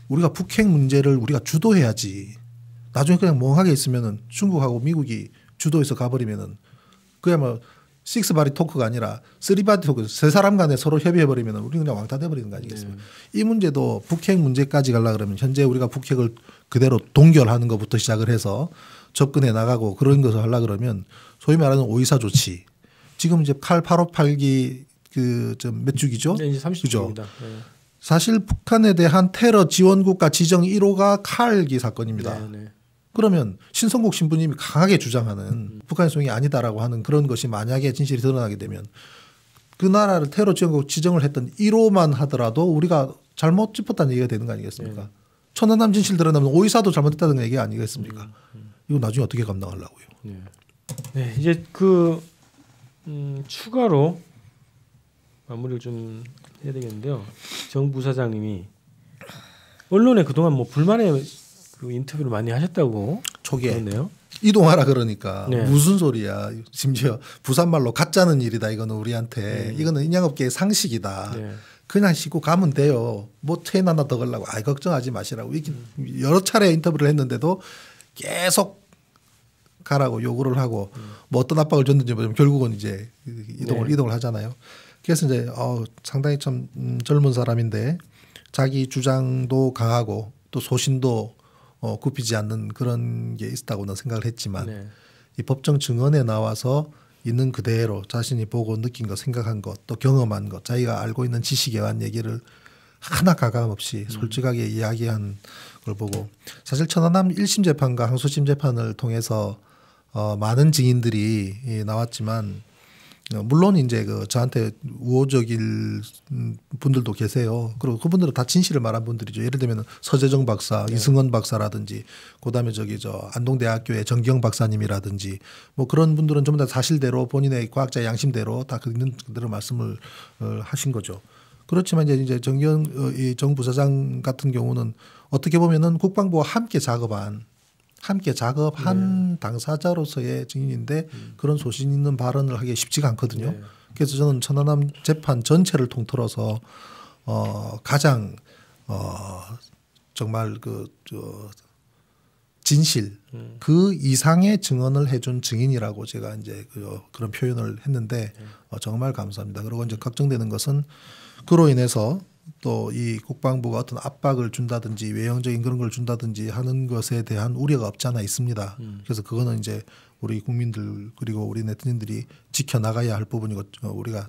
우리가 북핵 문제를 우리가 주도해야지. 나중에 그냥 멍하게 있으면은 중국하고 미국이 주도해서 가버리면은 그야말로 식스바디 토크가 아니라 쓰리바디 토크, 세 사람 간에 서로 협의해버리면 우리는 그냥 왕따 돼버리는 거 아니겠습니까? 이 문제도 북핵 문제까지 가려고 그러면 현재 우리가 북핵을 그대로 동결하는 것부터 시작을 해서 접근해 나가고 그런 것을 하려고 그러면 소위 말하는 오이사 조치. 지금 이제 칼 858기 몇 주기죠? 네, 이제 30주기입니다. 네. 사실 북한에 대한 테러 지원국가 지정 1호가 칼기 사건입니다. 네, 네. 그러면 신성국 신부님이 강하게 주장하는 북한의 소행이 아니다라고 하는 그런 것이 만약에 진실이 드러나게 되면 그 나라를 테러 지원국 지정을 했던 1호만 하더라도 우리가 잘못 짚었다는 얘기가 되는 거 아니겠습니까? 천안함 진실 드러나면 오이사도 잘못했다는 얘기 아니겠습니까? 이거 나중에 어떻게 감당하려고요? 네, 이제 추가로 마무리를 좀 해야 되겠는데요. 정 부사장님이 언론에 그동안 뭐 불만의 인터뷰를 많이 하셨다고 초기에 그러네요. 이동하라 그러니까 네. 무슨 소리야. 심지어 부산말로 가짜는 일이다. 이거는 우리한테 이거는 인양업계의 상식이다. 네. 그냥 싣고 가면 돼요. 뭐 트레인 하나 더 걸라고. 걱정하지 마시라고. 이렇게 여러 차례 인터뷰를 했는데도 계속 가라고 요구를 하고 뭐 어떤 압박을 줬는지 모르면 결국은 이제 이동을 하잖아요. 그래서 이제 상당히 참 젊은 사람인데 자기 주장도 강하고 또 소신도 굽히지 않는 그런 게 있다고는 생각을 했지만 이 법정 증언에 나와서 있는 그대로 자신이 보고 느낀 것, 생각한 것, 또 경험한 것, 자기가 알고 있는 지식에 관한 얘기를 하나 가감 없이 솔직하게 이야기한 걸 보고 사실 천안함 1심 재판과 항소심 재판을 통해서 많은 증인들이 나왔지만 물론 이제 저한테 우호적일 분들도 계세요. 그리고 그분들은 다 진실을 말한 분들이죠. 예를 들면 서재정 박사, 이승원 박사라든지, 그다음에 안동대학교의 정기영 박사님이라든지, 뭐 그런 분들은 전부 다 사실대로 본인의 과학자의 양심대로 다 있는 그대로 말씀을 하신 거죠. 그렇지만 이제 정 부사장 같은 경우는 어떻게 보면은 국방부와 함께 작업한 당사자로서의 증인인데 그런 소신 있는 발언을 하기 쉽지가 않거든요. 그래서 저는 천안함 재판 전체를 통틀어서 가장 정말 진실 그 이상의 증언을 해준 증인이라고 제가 이제 그런 표현을 했는데 정말 감사합니다. 그리고 이제 걱정되는 것은 그로 인해서 또 이 국방부가 어떤 압박을 준다든지 외형적인 그런 걸 준다든지 하는 것에 대한 우려가 없지 않아 있습니다. 그래서 그거는 이제 우리 국민들 그리고 우리 네티즌들이 지켜나가야 할 부분이고 우리가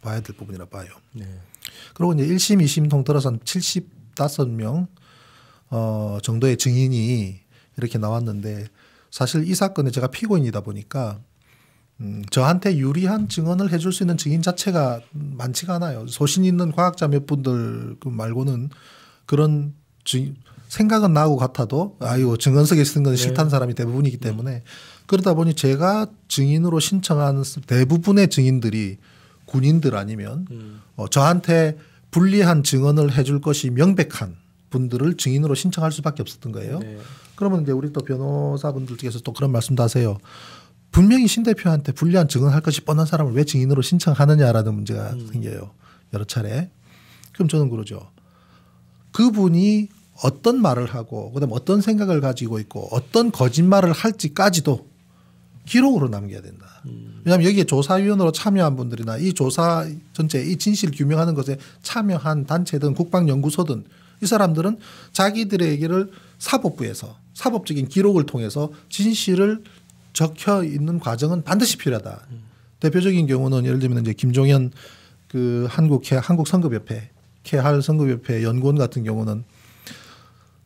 봐야 될 부분이라 봐요. 그리고 이제 1심, 2심 통틀어서 한 75명 정도의 증인이 이렇게 나왔는데 사실 이 사건에 제가 피고인이다 보니까 저한테 유리한 증언을 해줄 수 있는 증인 자체가 많지가 않아요. 소신 있는 과학자 몇 분들 말고는 그런 생각은 나고 같아도 증언석에 쓰는 건 싫다는 사람이 대부분이기 때문에 그러다 보니 제가 증인으로 신청한 대부분의 증인들이 군인들 아니면 저한테 불리한 증언을 해줄 것이 명백한 분들을 증인으로 신청할 수밖에 없었던 거예요. 그러면 이제 우리 또 변호사분들께서 또 그런 말씀도 하세요. 분명히 신 대표한테 불리한 증언할 것이 뻔한 사람을 왜 증인으로 신청하느냐라는 문제가 생겨요. 여러 차례. 그럼 저는 그러죠. 그분이 어떤 말을 하고 그다음에 어떤 생각을 가지고 있고 어떤 거짓말을 할지까지도 기록으로 남겨야 된다. 왜냐하면 여기에 조사위원으로 참여한 분들이나 이 조사 전체 이 진실 규명하는 것에 참여한 단체든 국방연구소든 이 사람들은 자기들의 얘기를 사법부에서 사법적인 기록을 통해서 진실을 적혀 있는 과정은 반드시 필요하다. 대표적인 경우는 예를 들면 이제 김종현 한국 선급협회, 케할 선급협회 연구원 같은 경우는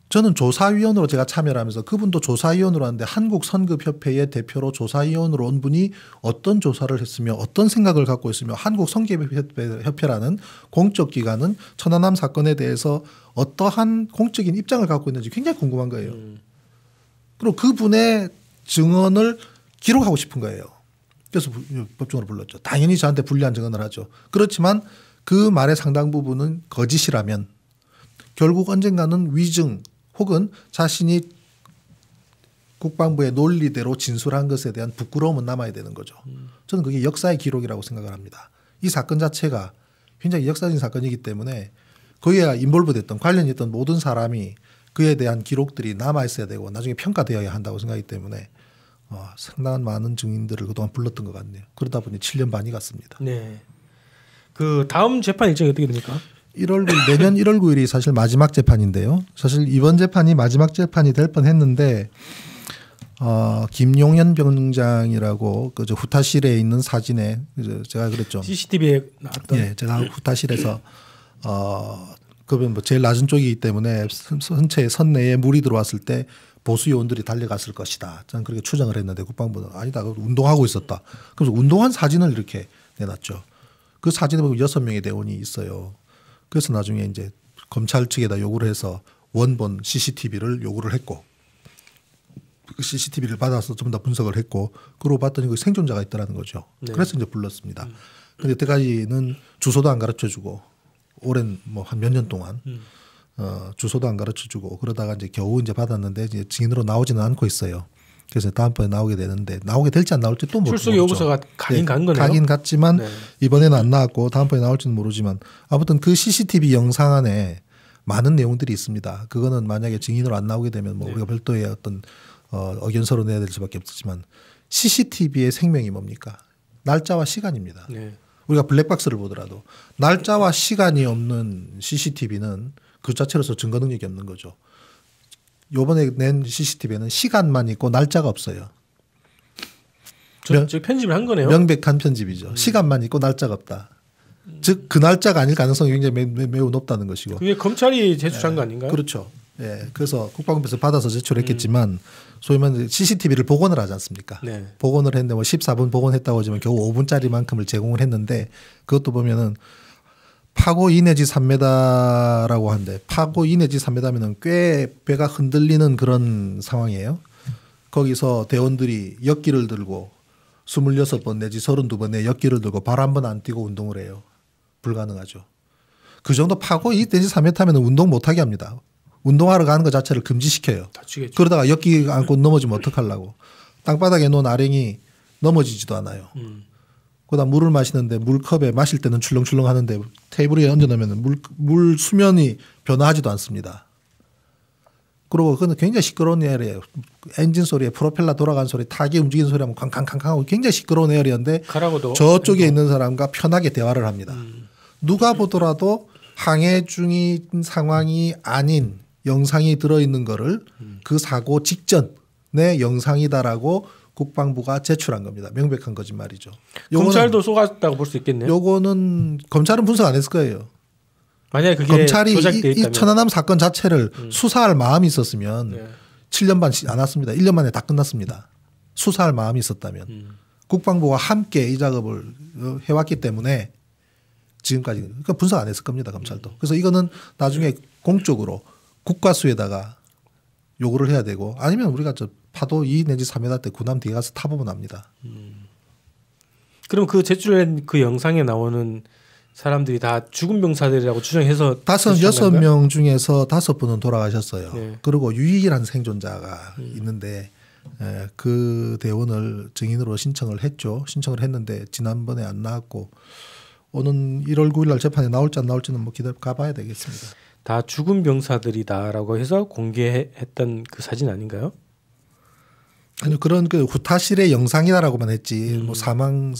저는 조사위원으로 제가 참여를 하면서 그분도 조사위원으로 하는데 한국 선급협회의 대표로 조사위원으로 온 분이 어떤 조사를 했으며 어떤 생각을 갖고 있으며 한국 선급협회라는 공적 기관은 천안함 사건에 대해서 어떠한 공적인 입장을 갖고 있는지 굉장히 궁금한 거예요. 그리고 그분의 증언을 기록하고 싶은 거예요. 그래서 법정으로 불렀죠. 당연히 저한테 불리한 증언을 하죠. 그렇지만 그 말의 상당 부분은 거짓이라면 결국 언젠가는 위증 혹은 자신이 국방부의 논리대로 진술한 것에 대한 부끄러움은 남아야 되는 거죠. 저는 그게 역사의 기록이라고 생각을 합니다. 이 사건 자체가 굉장히 역사적인 사건이기 때문에 거기에 인볼브 됐던 관련이 있던 모든 사람이 그에 대한 기록들이 남아 있어야 되고 나중에 평가되어야 한다고 생각하기 때문에 상당한 많은 증인들을 그동안 불렀던 것 같네요. 그러다 보니 7년 반이 갔습니다. 네. 그 다음 재판 일정이 어떻게 됩니까? 1월 9일, 내년 1월 9일이 사실 마지막 재판인데요. 사실 이번 재판이 마지막 재판이 될 뻔했는데 김용현 병장이라고 그 후타실에 있는 사진에 제가 그랬죠. CCTV에 나왔던. 예, 제가 후타실에서 그러면 뭐 제일 낮은 쪽이기 때문에 선체 선내에 물이 들어왔을 때 보수 요원들이 달려갔을 것이다. 저는 그렇게 추정을 했는데 국방부는 아니다. 운동하고 있었다. 그래서 운동한 사진을 이렇게 내놨죠. 그 사진에 보면 6명의 대원이 있어요. 그래서 나중에 이제 검찰 측에다 요구를 해서 원본 CCTV를 요구를 했고 그 CCTV를 받아서 좀 더 분석을 했고 그러고 봤더니 그 생존자가 있더라는 거죠. 네. 그래서 이제 불렀습니다. 근데 여태까지는 주소도 안 가르쳐 주고 오랜 뭐 한 몇 년 동안 주소도 안 가르쳐 주고 그러다가 이제 겨우 이제 받았는데 이제 증인으로 나오지는 않고 있어요. 그래서 다음번에 나오게 되는데 나오게 될지 안 나올지 또 모르죠. 출석 요구서가 가긴 간 거네요. 가긴 갔지만 네. 이번에는 안 나왔고 다음번에 나올지는 모르지만 아무튼 그 CCTV 영상 안에 많은 내용들이 있습니다. 그거는 만약에 증인으로 안 나오게 되면 뭐 네. 우리가 별도의 어떤 의견서로 내야 될 수밖에 없지만 CCTV의 생명이 뭡니까? 날짜와 시간입니다. 네. 우리가 블랙박스를 보더라도 날짜와 시간이 없는 CCTV는 그 자체로서 증거 능력이 없는 거죠. 요번에 낸 CCTV에는 시간만 있고 날짜가 없어요. 저 편집을 한 거네요. 명백한 편집이죠. 시간만 있고 날짜가 없다. 즉 그 날짜가 아닐 가능성이 굉장히 매우 높다는 것이고. 그게 검찰이 제출한 거 아닌가요? 그렇죠. 예, 그래서 국방부에서 받아서 제출했겠지만 소위 말하는 CCTV를 복원을 하지 않습니까? 네. 복원을 했는데 뭐 14분 복원했다고 하지만 겨우 5분짜리만큼을 제공을 했는데 그것도 보면은 파고 2 내지 3m라고 하는데 파고 2 내지 3m면은 꽤 배가 흔들리는 그런 상황이에요. 거기서 대원들이 역기를 들고 26번 내지 32번의 역기를 들고 발 한 번 안 띄고 운동을 해요. 불가능하죠. 그 정도 파고 2 내지 3m면 운동 못하게 합니다. 운동하러 가는 것 자체를 금지시켜요. 다치겠죠. 그러다가 역기 안고 넘어지면 어떡하려고. 땅바닥에 놓은 아랭이 넘어지지도 않아요. 그다음 물을 마시는데 물컵에 마실 때는 출렁출렁 하는데 테이블 위에 얹어놓으면 물 수면이 변화하지도 않습니다. 그리고 그건 굉장히 시끄러운 에어리예요. 엔진 소리에 프로펠러 돌아가는 소리, 타기 움직이는 소리 하면 캉캉캉캉하고 굉장히 시끄러운 에어리인데 가라고도 저쪽에 있는 사람과 편하게 대화를 합니다. 누가 보더라도 항해 중인 상황이 아닌 영상이 들어있는 거를 그 사고 직전의 영상이다라고 국방부가 제출한 겁니다. 명백한 거짓말이죠. 검찰도 속았다고 볼 수 있겠네요. 요거는 검찰은 분석 안 했을 거예요. 만약에 그게 검찰이 조작돼 이 있다면. 천안함 사건 자체를 수사할 마음이 있었으면 네. 7년 반 안 왔습니다. 1년 만에 다 끝났습니다. 수사할 마음이 있었다면 국방부와 함께 이 작업을 해왔기 때문에 지금까지 그러니까 분석 안 했을 겁니다. 검찰도. 그래서 이거는 나중에 공적으로 국가수에다가 요구를 해야 되고 아니면 우리가 저 파도 2 내지 3m 때 군함 뒤에 가서 타보면 압니다. 그럼 그 제출한 그 영상에 나오는 사람들이 다 죽은 병사들이라고 추정해서 6명 중에서 5분은 돌아가셨어요. 네. 그리고 유일한 생존자가 있는데 그 대원을 증인으로 신청을 했죠. 신청을 했는데 지난번에 안 나왔고 오는 1월 9일 날 재판에 나올지 안 나올지는 뭐 기다려 가봐야 되겠습니다. 다 죽은 병사들이다라고 해서 공개했던 그 사진 아닌가요? 아니요 그런 그 후타실의 영상이다라고만 했지 뭐 사망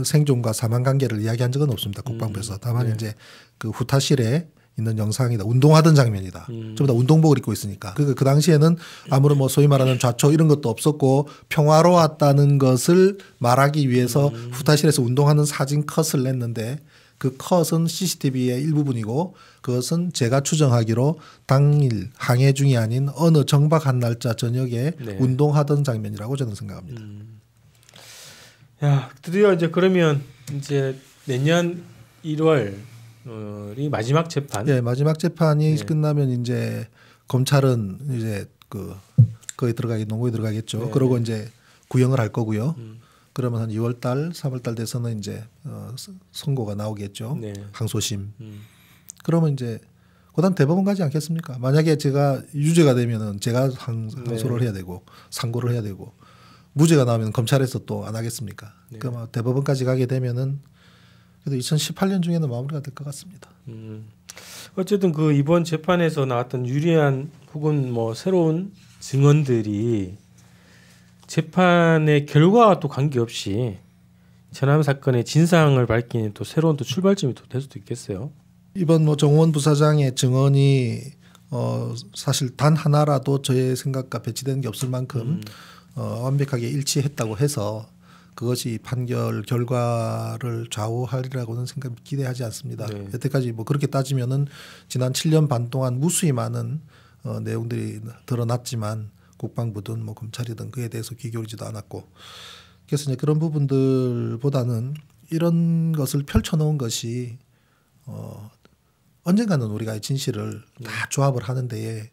생존과 사망 관계를 이야기한 적은 없습니다. 국방부에서 다만 네. 이제 그 후타실에 있는 영상이다. 운동하던 장면이다. 전부 다 운동복을 입고 있으니까. 그 당시에는 아무런 뭐 소위 말하는 좌초 이런 것도 없었고 평화로웠다는 것을 말하기 위해서 후타실에서 운동하는 사진 컷을 냈는데 그 컷은 CCTV의 일부분이고 그것은 제가 추정하기로 당일 항해 중이 아닌 어느 정박한 날짜 저녁에 네. 운동하던 장면이라고 저는 생각합니다. 야 드디어 이제 그러면 이제 내년 1월이 마지막 재판. 예, 마지막 재판이 네. 끝나면 이제 검찰은 이제 거기 농고에 들어가겠죠. 네. 그러고 이제 구형을 할 거고요. 그러면 한 2월 달, 3월 달 돼서는 이제 선고가 나오겠죠. 네. 항소심. 그러면 이제 그다음 대법원 가지 않겠습니까? 만약에 제가 유죄가 되면은 제가 항소를 해야 되고 상고를 해야 되고 무죄가 나오면 검찰에서 또 안 하겠습니까? 네. 그러면 대법원까지 가게 되면은 그래도 2018년 중에는 마무리가 될 것 같습니다. 어쨌든 그 이번 재판에서 나왔던 유리한 혹은 뭐 새로운 증언들이 재판의 결과와 또 관계없이 천안함 사건의 진상을 밝히는 또 새로운 또 출발점이 또 될 수도 있겠어요. 이번 뭐 정호원 부사장의 증언이 사실 단 하나라도 저의 생각과 배치되는 게 없을 만큼 완벽하게 일치했다고 해서 그것이 판결 결과를 좌우하리라고는 기대하지 않습니다. 네. 여태까지 뭐 그렇게 따지면은 지난 7년 반 동안 무수히 많은 내용들이 드러났지만 국방부든 뭐 검찰이든 그에 대해서 귀 기울이지도 않았고, 그래서 이제 그런 부분들보다는 이런 것을 펼쳐놓은 것이 언젠가는 우리가 이 진실을 다 조합을 하는 데에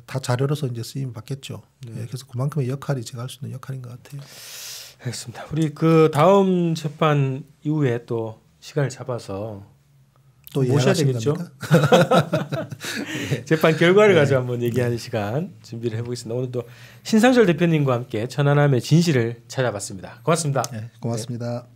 다 자료로서 이제 쓰임 받겠죠. 그래서 그만큼의 역할이 제가 할 수 있는 역할인 것 같아요. 알겠습니다. 우리 그 다음 재판 이후에 또 시간을 잡아서 또 모셔야 되겠죠. 재판 결과를 가지고 한번 얘기하는 시간 준비를 해보겠습니다. 오늘도 신상철 대표님과 함께 천안함의 진실을 찾아봤습니다. 고맙습니다. 네, 고맙습니다.